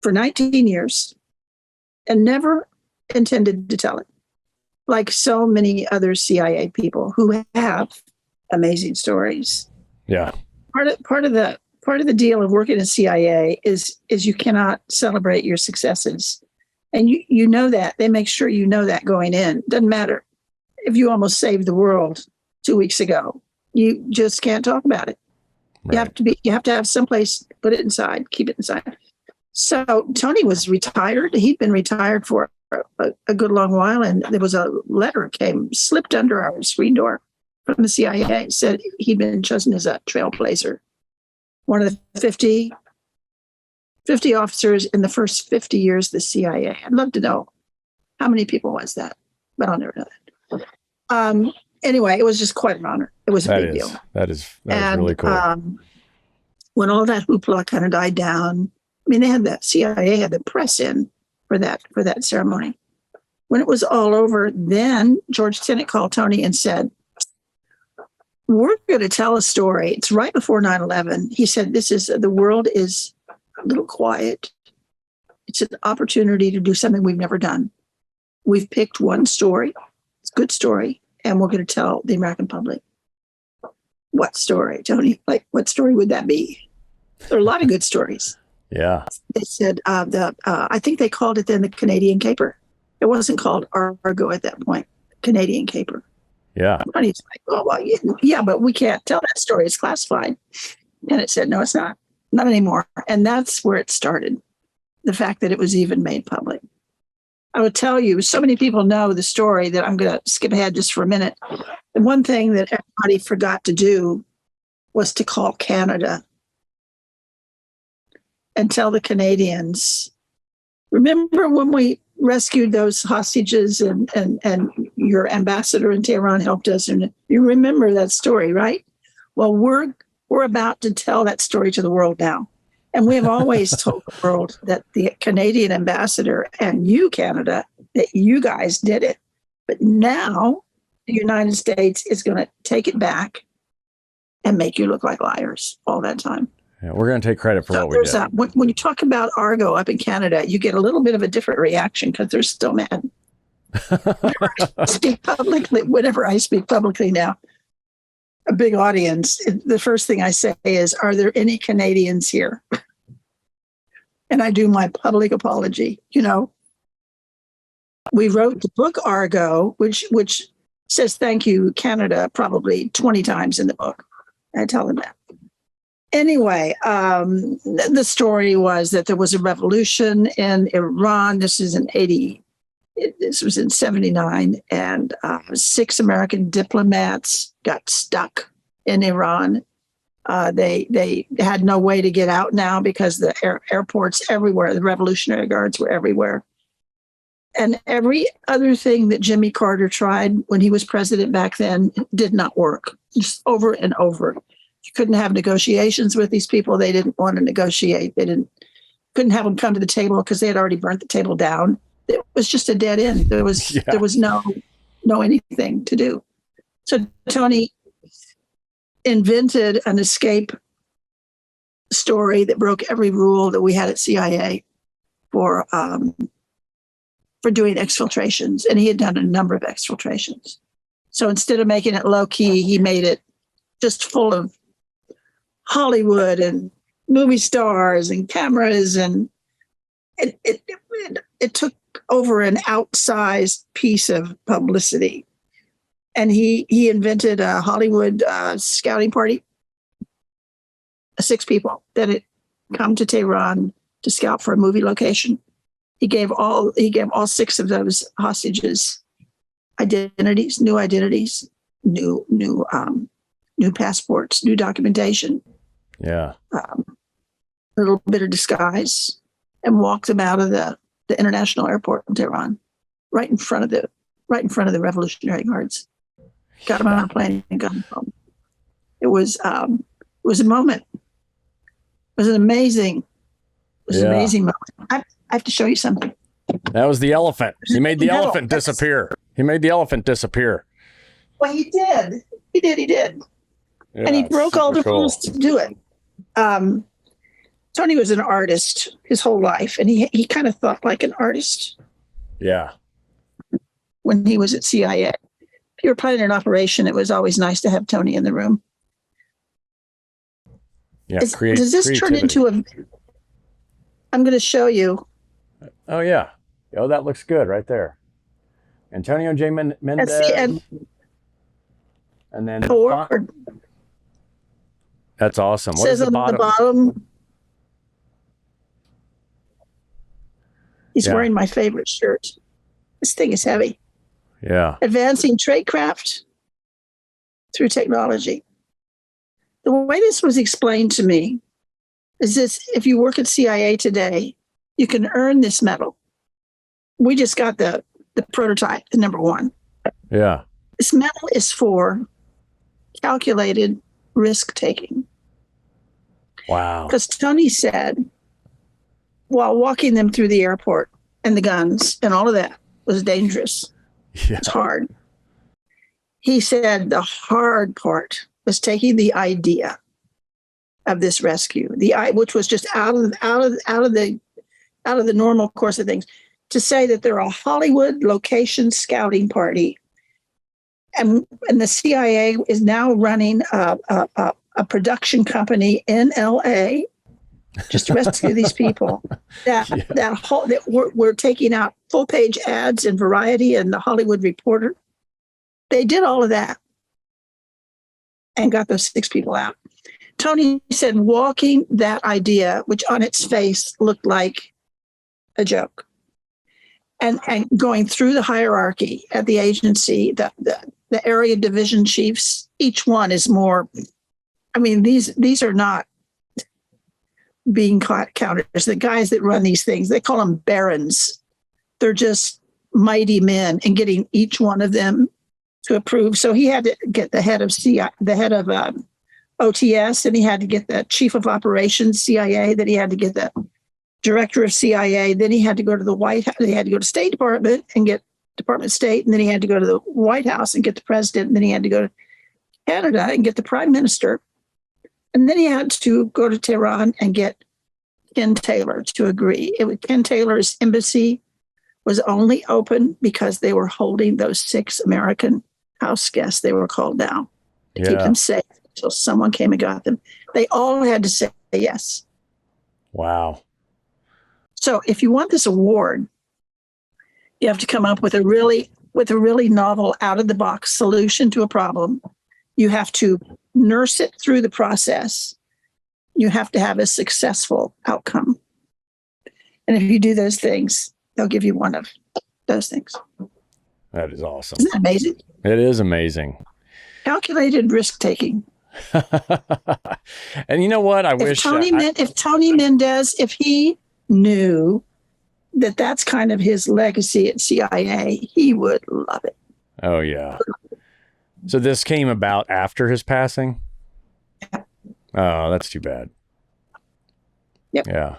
for 19 years and never intended to tell it, like so many other CIA people who have amazing stories. Yeah. Part of the deal of working in CIA is you cannot celebrate your successes, and you know that. They make sure you know that going in. Doesn't matter if you almost saved the world 2 weeks ago. You just can't talk about it. Right. You have to have someplace, put it inside, keep it inside. So Tony was retired. He'd been retired for a good long while, and there was a letter slipped under our screen door from the CIA. Said he'd been chosen as a trailblazer, one of the 50 officers in the first 50 years of the CIA. I'd love to know how many people was that, but I'll never know that. Anyway, it was just quite an honor. It was a big deal. That is really cool. When all that hoopla kind of died down, I mean, the CIA had the press in for that ceremony. When it was all over, then George Tenet called Tony and said, "We're going to tell a story." It's right before 9/11. He said, the world is a little quiet. It's an opportunity to do something we've never done. We've picked one story. It's a good story. And we're going to tell the American public. What story, Tony? Like, what story would that be? There are a lot of good stories. Yeah. They said I think they called it then the Canadian Caper. It wasn't called Argo at that point. Canadian Caper. Yeah. And he's like, "Oh, well, yeah, but we can't tell that story. It's classified." And it said, "No, it's not. Not anymore." And that's where it started. The fact that it was even made public. I would tell you, so many people know the story that I'm going to skip ahead just for a minute. The one thing that everybody forgot to do was to call Canada and tell the Canadians, remember when we rescued those hostages and your ambassador in Tehran helped us? And you remember that story, right? Well, we're about to tell that story to the world now. And we have always told the world that the Canadian ambassador and you, Canada, that you guys did it. But now the United States is going to take it back and make you look like liars all that time. Yeah, we're going to take credit for what we did. When you talk about Argo up in Canada, you get a little bit of a different reaction because they're still mad. Whenever I speak publicly now, a big audience, the first thing I say is, "Are there any Canadians here?" And I do my public apology. You know, we wrote the book Argo, which says "Thank you, Canada" probably 20 times in the book. I tell them that. Anyway, the story was that there was a revolution in Iran. This was in 79, and 6 American diplomats got stuck in Iran. They had no way to get out now because the airports everywhere, the Revolutionary Guards were everywhere. And every other thing that Jimmy Carter tried when he was president back then did not work, just over and over. You couldn't have negotiations with these people. They didn't want to negotiate. Couldn't have them come to the table because they had already burnt the table down. It was just a dead end. There was no anything to do. So Tony invented an escape story that broke every rule that we had at CIA for doing exfiltrations, and he had done a number of exfiltrations. So instead of making it low key, he made it just full of Hollywood and movie stars and cameras, and it took over an outsized piece of publicity. And he invented a Hollywood scouting party, 6 people that had come to Tehran to scout for a movie location. He gave all 6 of those hostages identities, new passports, new documentation. Yeah. A little bit of disguise, and walked them out of the international airport in Tehran, right in front of the Revolutionary Guards. Got them on a plane and got them home. It was a moment. It was an amazing moment. I have to show you something. That was the elephant. He made the elephant disappear. Well, he did. He did. Yeah, And he broke all the rules cool. to do it. Tony was an artist his whole life, and he kind of thought like an artist. Yeah. When he was at CIA. If you were planning an operation, it was always nice to have Tony in the room. Yeah. Does this turn into I'm going to show you. Oh, yeah. Oh, that looks good right there. Antonio Mendez. That's the end. And then Forward. That's awesome. What Says is the on bottom? the bottom. He's wearing my favorite shirt. This thing is heavy. Yeah. Advancing tradecraft through technology. The way this was explained to me is this: if you work at CIA today, you can earn this medal. We just got the prototype, the number 1. Yeah. This medal is for calculated risk taking. Wow. Because Tony said, while walking them through the airport and the guns and all of that was dangerous. Yeah. It's hard. He said the hard part was taking the idea of this rescue, which was just out of the normal course of things, to say that they're a Hollywood location scouting party, and the CIA is now running a production company in LA just to rescue these people. We're taking out full page ads in Variety and the Hollywood Reporter. They did all of that and got those 6 people out. Tony said walking that idea, which on its face looked like a joke, and going through the hierarchy at the agency, the area division chiefs, each one is more, I mean, these are not bean counters. The guys that run these things, they call them barons. They're just mighty men, and getting each one of them to approve. So he had to get the head of OTS, and he had to get the chief of operations CIA. Then he had to get the director of CIA. Then he had to go to the White House. He had to go to State Department and get Department of State. And then he had to go to the White House and get the president. And then he had to go to Canada and get the prime minister. And then he had to go to Tehran and get Ken Taylor to agree. Ken Taylor's embassy was only open because they were holding those 6 American house guests. They were called down to keep them safe until someone came and got them. They all had to say yes. Wow. So if you want this award, you have to come up with a really novel, out of the box solution to a problem. You have to nurse it through the process. You have to have a successful outcome. And if you do those things, they'll give you one of those things. That is awesome. Isn't that amazing? It is amazing. Calculated risk taking. And you know what? If Tony Mendez, if he knew that that's kind of his legacy at CIA, he would love it. Oh, yeah. So this came about after his passing? Yeah. Oh, that's too bad. Yep. Yeah.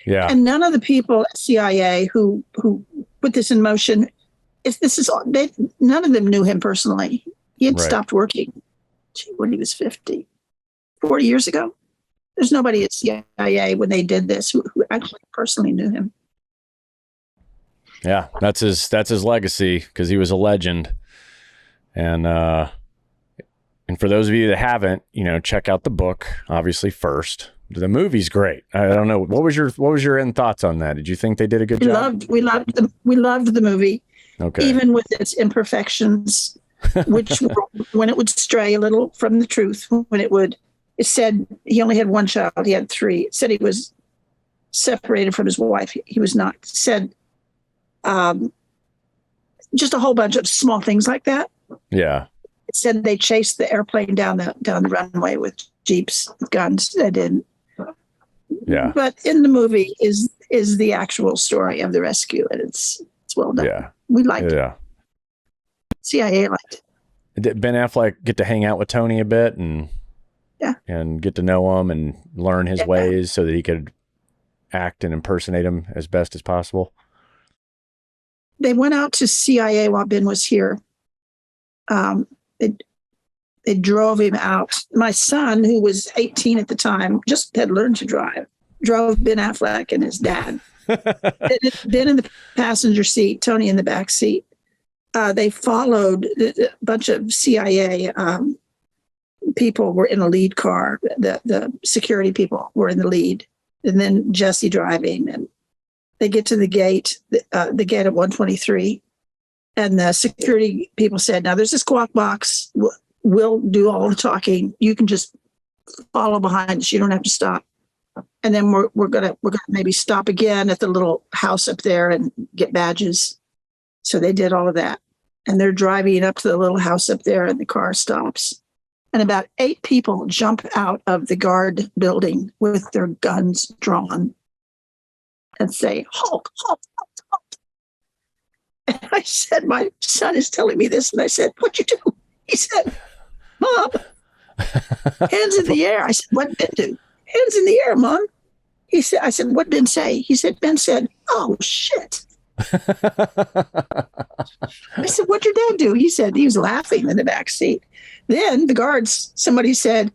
Yeah. And none of the people at CIA who put this in motion this is all, none of them knew him personally. He had Right. stopped working when he was 50, 40 years ago. There's nobody at CIA when they did this who actually personally knew him. Yeah, that's his legacy, because he was a legend. And for those of you that haven't, check out the book, obviously, first. The movie's great. I don't know. What was your end thoughts on that? Did you think they did a good job? We loved the movie. Okay. Even with its imperfections, which were, when it would stray a little from the truth, it said he only had one child. He had three. It said he was separated from his wife. He was not. It said just a whole bunch of small things like that. Yeah. It said they chased the airplane down the runway with jeeps with guns. They didn't. Yeah. But in the movie is the actual story of the rescue, and it's well done. Yeah. We liked it. Yeah. CIA liked it. Did Ben Affleck get to hang out with Tony a bit and get to know him and learn his ways so that he could act and impersonate him as best as possible? They went out to CIA while Ben was here. They drove him out. My son, who was 18 at the time, just had learned to drive, drove Ben Affleck and his dad. Ben in the passenger seat, Tony in the back seat. They followed a bunch of CIA people were in a lead car. The security people were in the lead, and then Jesse driving. And they get to the gate at 123, and the security people said, "Now there's this clock box. We'll do all the talking. You can just follow behind us. You don't have to stop." And then we're gonna maybe stop again at the little house up there and get badges. So they did all of that. And they're driving up to the little house up there, and the car stops. And about 8 people jump out of the guard building with their guns drawn and say, "Halt, halt, halt, halt." And I said, my son is telling me this. And I said, "What'd you do?" He said, "Mom, hands in the air." I said, "What'd Ben do?" "Hands in the air, Mom." He said, I said, "What'd Ben say?" He said, "Ben said, 'Oh, shit.'" I said, "What'd your dad do?" He said, he was laughing in the back seat. Then the guards, somebody said,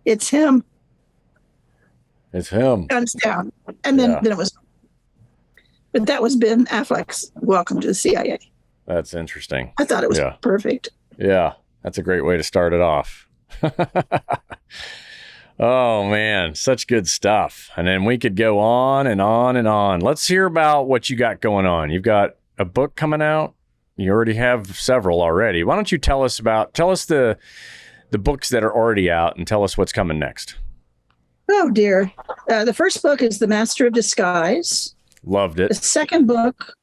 "It's him." It's him. Guns down. And then it was, but that was Ben Affleck's welcome to the CIA. That's interesting. I thought it was perfect. Yeah. That's a great way to start it off. Oh, man, such good stuff. And then we could go on and on and on. Let's hear about what you got going on. You've got a book coming out. You already have several already. Why don't you tell us the books that are already out and tell us what's coming next? Oh, dear. The first book is The Master of Disguise. Loved it. The second book,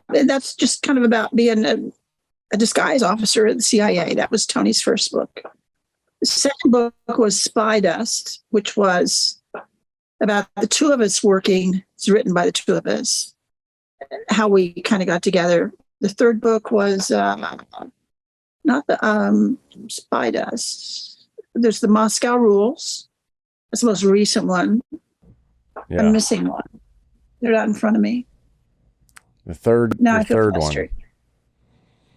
that's just kind of about being a disguise officer at the CIA. That was Tony's first book. The second book was Spy Dust, which was about the two of us working. It's written by the two of us, how we kind of got together. The third book was not the Spy Dust. There's the Moscow Rules. That's the most recent one. Yeah. I'm missing one. They're not in front of me. The third one.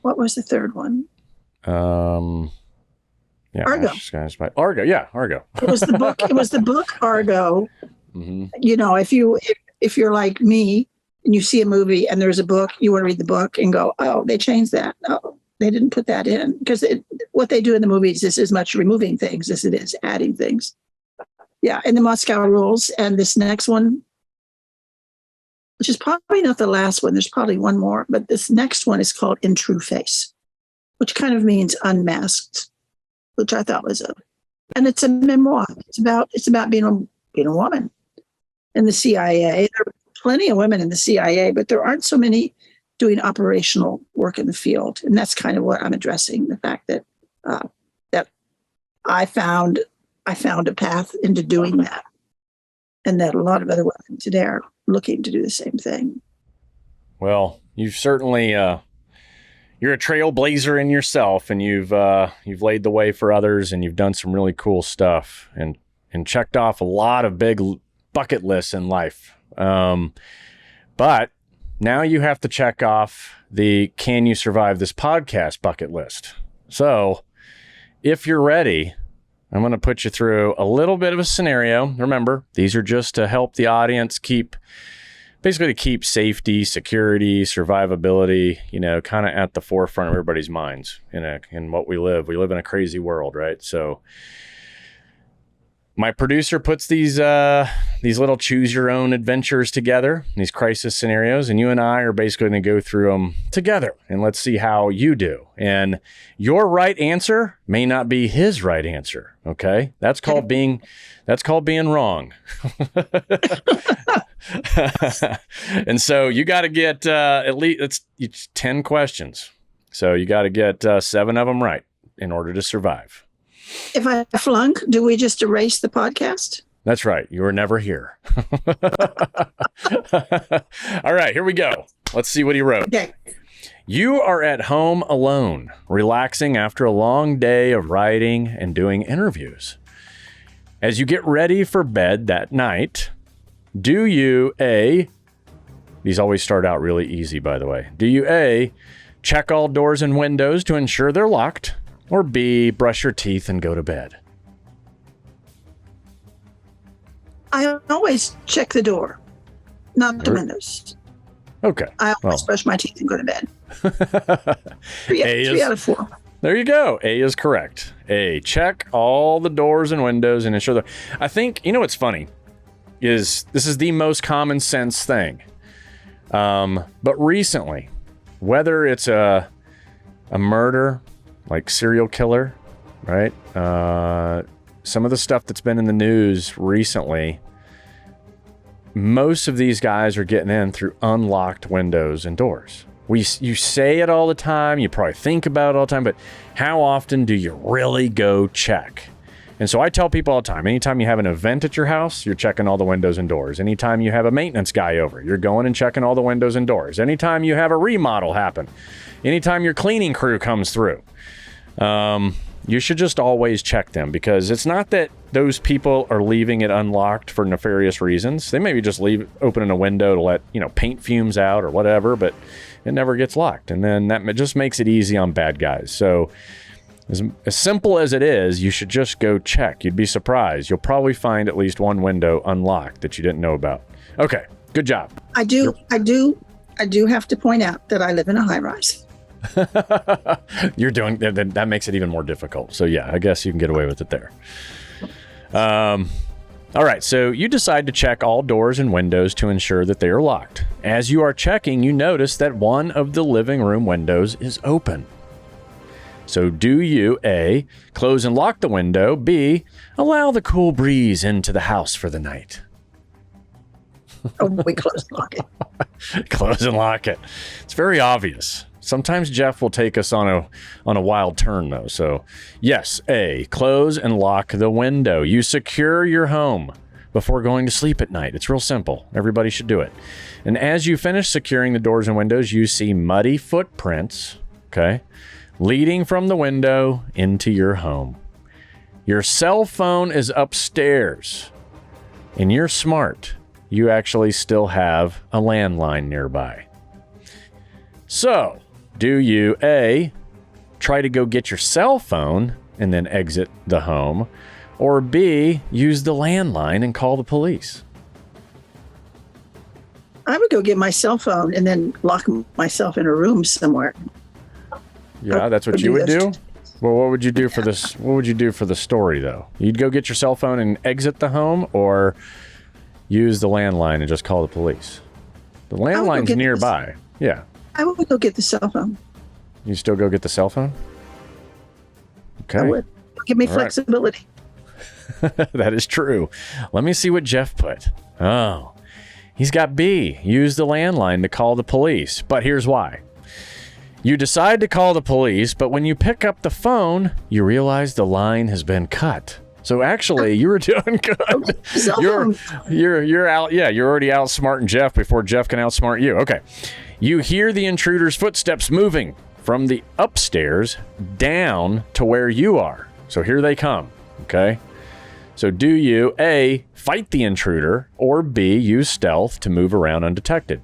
What was the third one? Yeah, Argo. Argo. Yeah, Argo. It was the book. It was the book Argo. Mm-hmm. You know, if you're like me and you see a movie and there's a book, you want to read the book and go, "Oh, they changed that. Oh, they didn't put that in," because what they do in the movies is as much removing things as it is adding things. Yeah, and the Moscow Rules, and this next one, which is probably not the last one. There's probably one more, but this next one is called In True Face, which kind of means unmasked, which I thought was and it's a memoir. It's about being a woman in the CIA. There are plenty of women in the CIA, but there aren't so many doing operational work in the field, and that's kind of what I'm addressing. The fact that that I found a path into doing that, and that a lot of other women today are looking to do the same thing. Well, you've certainly you're a trailblazer in yourself, and you've laid the way for others, and you've done some really cool stuff, and checked off a lot of big bucket lists in life. But now you have to check off the Can You Survive This Podcast bucket list. So if you're ready, I'm going to put you through a little bit of a scenario. Remember, these are just to help the audience keep safety, security, survivability, kind of at the forefront of everybody's minds in what we live. We live in a crazy world, right? So my producer puts these little choose your own adventures together, these crisis scenarios, and you and I are basically going to go through them together, and let's see how you do. And your right answer may not be his right answer. Okay, that's called being wrong. And so you got to get at least it's 10 questions. So you got to get 7 of them right in order to survive. If I flunk, do we just erase the podcast? That's right. You were never here. All right, here we go. Let's see what he wrote. Okay. You are at home alone, relaxing after a long day of writing and doing interviews. As you get ready for bed that night, do you A, these always start out really easy, by the way. Do you A, check all doors and windows to ensure they're locked? Or B, brush your teeth and go to bed? I always check the door, not the windows. Okay. I always brush my teeth and go to bed. Three out of 4. There you go. A is correct. A, check all the doors and windows and ensure that. I think, what's funny is this is the most common sense thing. But recently, whether it's a murder, like serial killer, right? Some of the stuff that's been in the news recently, most of these guys are getting in through unlocked windows and doors. You say it all the time, you probably think about it all the time, but how often do you really go check? And so I tell people all the time, anytime you have an event at your house, you're checking all the windows and doors. Anytime you have a maintenance guy over, you're going and checking all the windows and doors. Anytime you have a remodel happen, anytime your cleaning crew comes through, you should just always check them, because it's not that those people are leaving it unlocked for nefarious reasons. They maybe just opening a window to let, paint fumes out or whatever, but it never gets locked. And then that just makes it easy on bad guys. So as simple as it is, you should just go check. You'd be surprised. You'll probably find at least one window unlocked that you didn't know about. Okay, good job. I do have to point out that I live in a high rise. You're doing that makes it even more difficult. So yeah, I guess you can get away with it there. All right, so you decide to check all doors and windows to ensure that they are locked. As you are checking, you notice that one of the living room windows is open. So do you A, close and lock the window, B, allow the cool breeze into the house for the night? Oh, we close and lock it. Close and lock it. It's very obvious. Sometimes Jeff will take us on a wild turn, though. So yes, A, close and lock the window. You secure your home before going to sleep at night. It's real simple. Everybody should do it. And as you finish securing the doors and windows, you see muddy footprints, okay, leading from the window into your home. Your cell phone is upstairs, and you're smart. You actually still have a landline nearby. So, do you A, try to go get your cell phone and then exit the home, or B, use the landline and call the police? I would go get my cell phone and then lock myself in a room somewhere. Yeah, that's what you would do? Well, what would you do for this? What would you do for the story, though? You'd go get your cell phone and exit the home, or use the landline and just call the police? The landline's nearby. Yeah. I would go get the cell phone. You still go get the cell phone? Okay. I would. Give me flexibility. That is true. Let me see what Jeff put. Oh, he's got B. Use the landline to call the police. But here's why. You decide to call the police, but when you pick up the phone, you realize the line has been cut. So actually, you were doing good. You're out. Yeah, you're already outsmarting Jeff before Jeff can outsmart you. Okay. You hear the intruder's footsteps moving from the upstairs down to where you are. So here they come. Okay. So do you A, fight the intruder, or B, use stealth to move around undetected?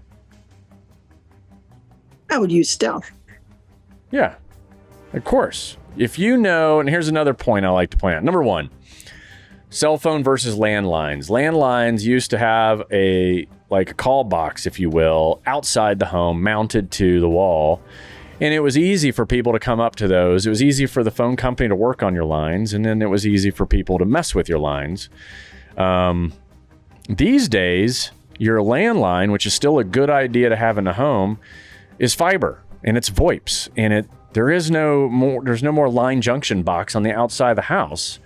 I would use stealth. Yeah, of course. If you know, and here's another point I like to point out. Number one, cell phone versus landlines. Landlines used to have a call box, if you will, outside the home, mounted to the wall. And it was easy for people to come up to those. It was easy for the phone company to work on your lines. And then it was easy for people to mess with your lines. These days, your landline, which is still a good idea to have in the home, is fiber and it's VoIPs. And there's no more line junction box on the outside of the house.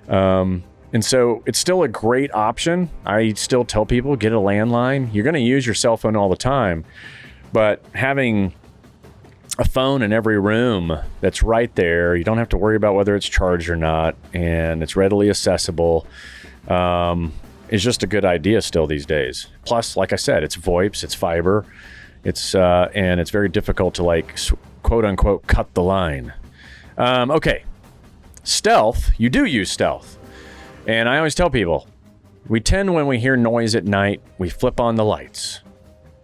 And so it's still a great option. I still tell people, get a landline. You're going to use your cell phone all the time, but having a phone in every room that's right there, you don't have to worry about whether it's charged or not, and it's readily accessible, is just a good idea still these days. Plus, like I said, it's VoIPs, it's fiber, and it's very difficult to quote unquote cut the line. Okay, stealth. You do use stealth. And I always tell people, we tend, when we hear noise at night, we flip on the lights.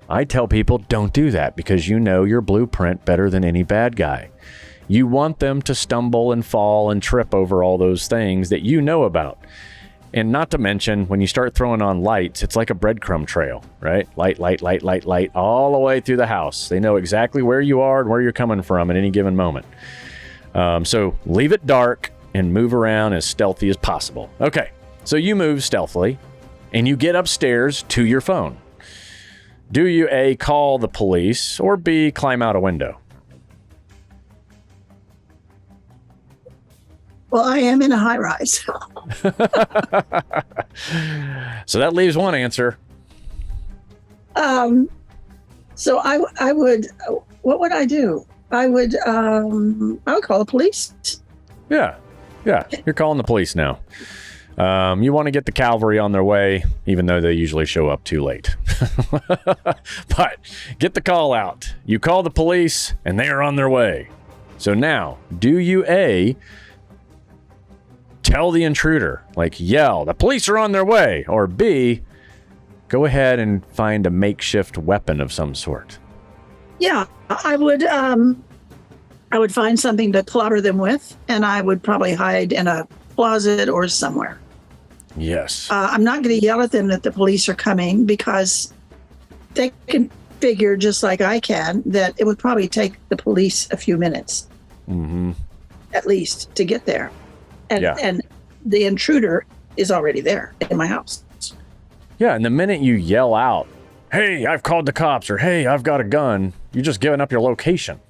I tell people, don't do that, because you know your blueprint better than any bad guy. You want them to stumble and fall and trip over all those things that you know about. And not to mention, when you start throwing on lights, it's like a breadcrumb trail, right? Light, all the way through the house. They know exactly where you are and where you're coming from at any given moment. So leave it dark and move around as stealthy as possible. Okay, so you move stealthily, and you get upstairs to your phone. Do you A, call the police, or B, climb out a window? Well, I am in a high rise. So that leaves one answer. So I would, what would I do? I would call the police. Yeah, you're calling the police now. You want to get the cavalry on their way, even though they usually show up too late. But get the call out. You call the police, and they are on their way. So now, do you A, tell the intruder, yell, the police are on their way, or B, go ahead and find a makeshift weapon of some sort? Yeah, I would find something to clobber them with, and I would probably hide in a closet or somewhere. Yes. I'm not going to yell at them that the police are coming, because they can figure, just like I can, that it would probably take the police a few minutes, at least, to get there. And the intruder is already there in my house. Yeah, and the minute you yell out, hey, I've called the cops, or hey, I've got a gun, you're just giving up your location.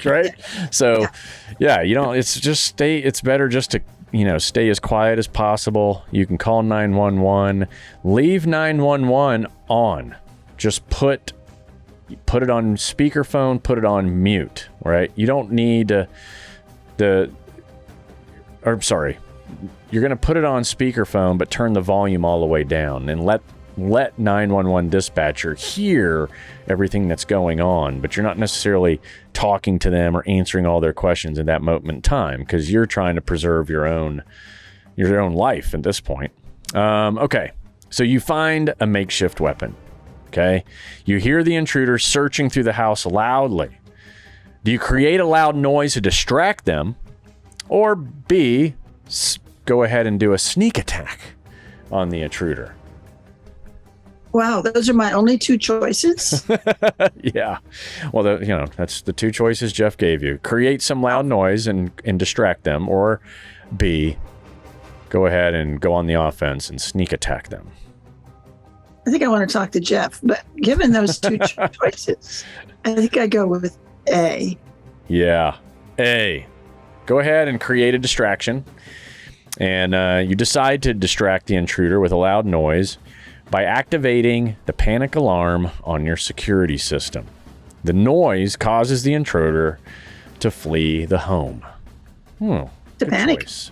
Right? So, you don't, it's better just to, stay as quiet as possible. You can call 911, leave 911 on. Just put it on speakerphone, put it on mute, right? You don't need you're going to put it on speakerphone, but turn the volume all the way down and let 911 dispatcher hear everything that's going on, but you're not necessarily talking to them or answering all their questions in that moment in time, because you're trying to preserve your own life at this point. Okay, so you find a makeshift weapon. Okay, you hear the intruder searching through the house loudly. Do you create a loud noise to distract them, or B, go ahead and do a sneak attack on the intruder? Wow, those are my only two choices. Yeah. Well, that's the two choices Jeff gave you. Create some loud noise and distract them, or B, go ahead and go on the offense and sneak attack them. I think I want to talk to Jeff, but given those two choices, I think I go with A. Yeah, A. Go ahead and create a distraction. And you decide to distract the intruder with a loud noise by activating the panic alarm on your security system. The noise causes the intruder to flee the home. To panic. Choice.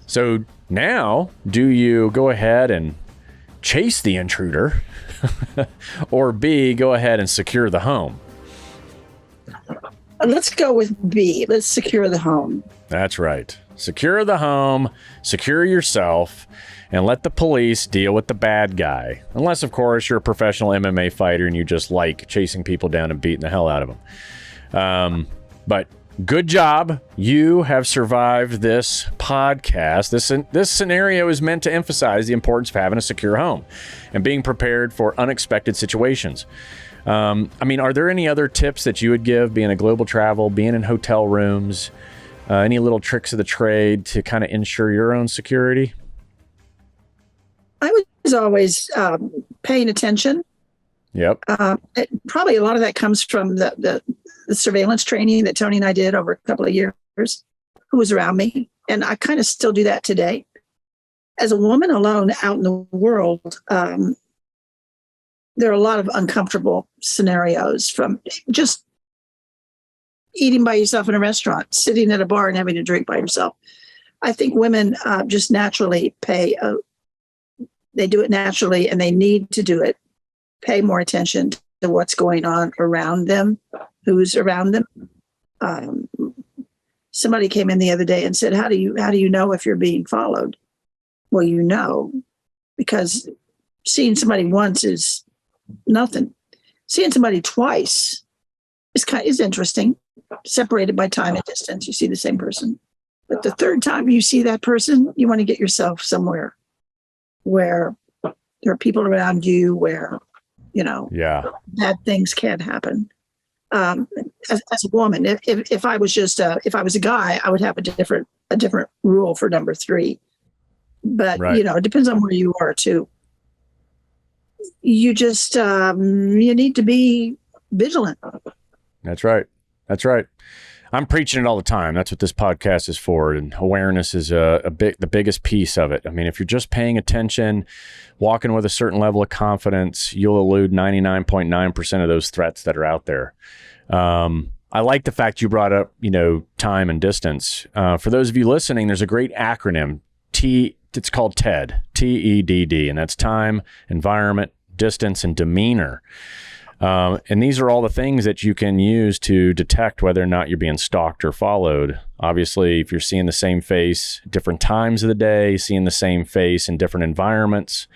So now, do you go ahead and chase the intruder, or B, go ahead and secure the home? Let's go with B. Let's secure the home. That's right. Secure the home, secure yourself, and let the police deal with the bad guy. Unless, of course, you're a professional MMA fighter and you just like chasing people down and beating the hell out of them. But good job. You have survived this podcast. This scenario is meant to emphasize the importance of having a secure home and being prepared for unexpected situations. Are there any other tips that you would give, being a global travel, being in hotel rooms, any little tricks of the trade to kind of ensure your own security? I was always paying attention. Yep. Probably a lot of that comes from the surveillance training that Tony and I did over a couple of years, who was around me. And I kind of still do that today. As a woman alone out in the world, there are a lot of uncomfortable scenarios, from just eating by yourself in a restaurant, sitting at a bar and having a drink by yourself. I think women just naturally they do it naturally, and they need to do it. Pay more attention to what's going on around them, who's around them. Somebody came in the other day and said, how do you know if you're being followed? Well, you know, because seeing somebody once is nothing. Seeing somebody twice is interesting. Separated by time and distance, you see the same person. But the third time you see that person, you want to get yourself somewhere where there are people around you, where, bad things can't happen. As a woman, if I was a guy, I would have a different rule for number 3. But right. It depends on where you are too. You just you need to be vigilant. That's right. I'm preaching it all the time. That's what this podcast is for. And awareness is the biggest piece of it. I mean, if you're just paying attention, walking with a certain level of confidence, you'll elude 99.9% of those threats that are out there. I like the fact you brought up, time and distance. For those of you listening, there's a great acronym. It's called TED, TEDD, and that's time, environment, distance, and demeanor. And these are all the things that you can use to detect whether or not you're being stalked or followed. Obviously, if you're seeing the same face at different times of the day, seeing the same face in different environments,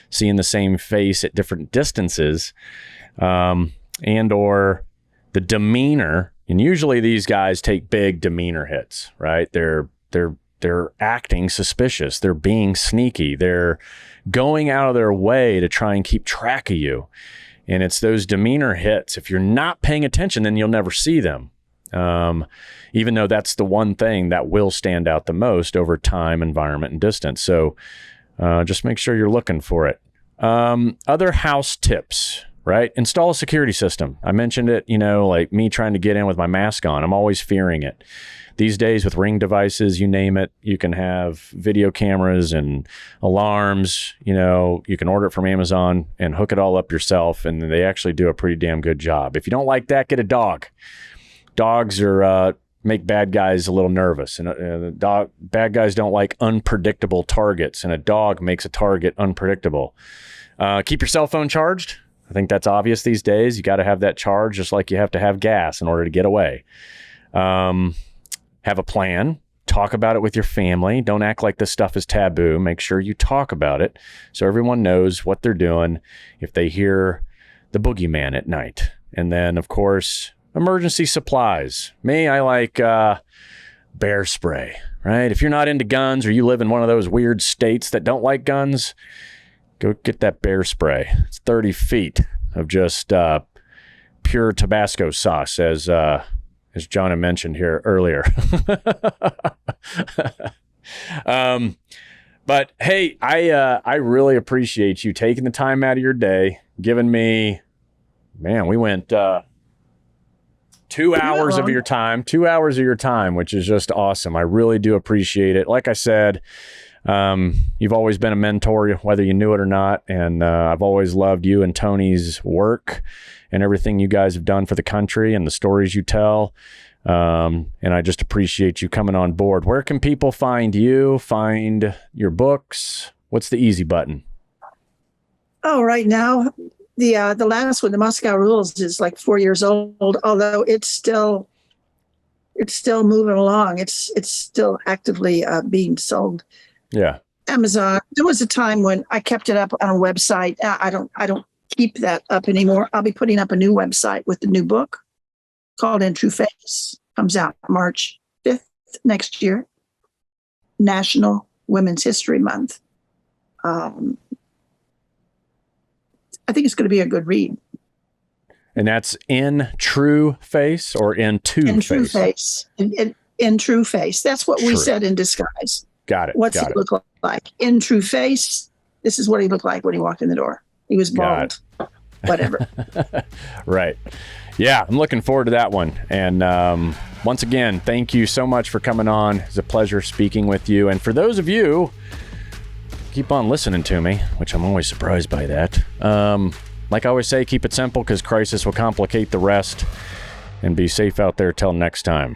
seeing the same face at different distances, and or the demeanor. And usually these guys take big demeanor hits, right? They're acting suspicious. They're being sneaky. They're going out of their way to try and keep track of you. And it's those demeanor hits. If you're not paying attention, then you'll never see them. Even though that's the one thing that will stand out the most over time, environment, and distance. So just make sure you're looking for it. Other house tips, right? Install a security system. I mentioned it, like me trying to get in with my mask on. I'm always fearing it. These days with Ring devices, you name it, you can have video cameras and alarms. You can order it from Amazon and hook it all up yourself, and they actually do a pretty damn good job. If you don't like that, get a dog. Dogs make bad guys a little nervous, and bad guys don't like unpredictable targets, and a dog makes a target unpredictable. Keep your cell phone charged. I think that's obvious these days. You got to have that charge, just like you have to have gas in order to get away. Have a plan. Talk about it with your family. Don't act like this stuff is taboo. Make sure you talk about it so everyone knows what they're doing if they hear the boogeyman at night. And then, of course, emergency supplies. I like bear spray, right? If you're not into guns, or you live in one of those weird states that don't like guns, go get that bear spray. It's 30 feet of just pure Tabasco sauce, as Jonna mentioned here earlier. But hey, I really appreciate you taking the time out of your day, giving me, we went 2 hours of your time, 2 hours of your time, which is just awesome. I really do appreciate it. Like I said, you've always been a mentor, whether you knew it or not. And I've always loved you and Tony's work and everything you guys have done for the country and the stories you tell. And I just appreciate you coming on board. Where can people find you, find your books? What's the easy button? Oh, right now, the last one, the Moscow Rules, is like 4 years old, although it's still it's still moving along. It's still actively being sold. Yeah. Amazon. There was a time when I kept it up on a website. I don't keep that up anymore. I'll be putting up a new website with the new book called In True Face. Comes out March 5th next year. National Women's History Month. I think it's going to be a good read. And that's In True Face or In Two Face? In True Face. In True Face. That's what we said in disguise. Got it. What's he look like? In True Face, this is what he looked like when he walked in the door. He was bald. Whatever. Right. Yeah, I'm looking forward to that one. And once again, thank you so much for coming on. It's a pleasure speaking with you. And for those of you, keep on listening to me, which I'm always surprised by that. Like I always say, keep it simple because crisis will complicate the rest. And be safe out there till next time.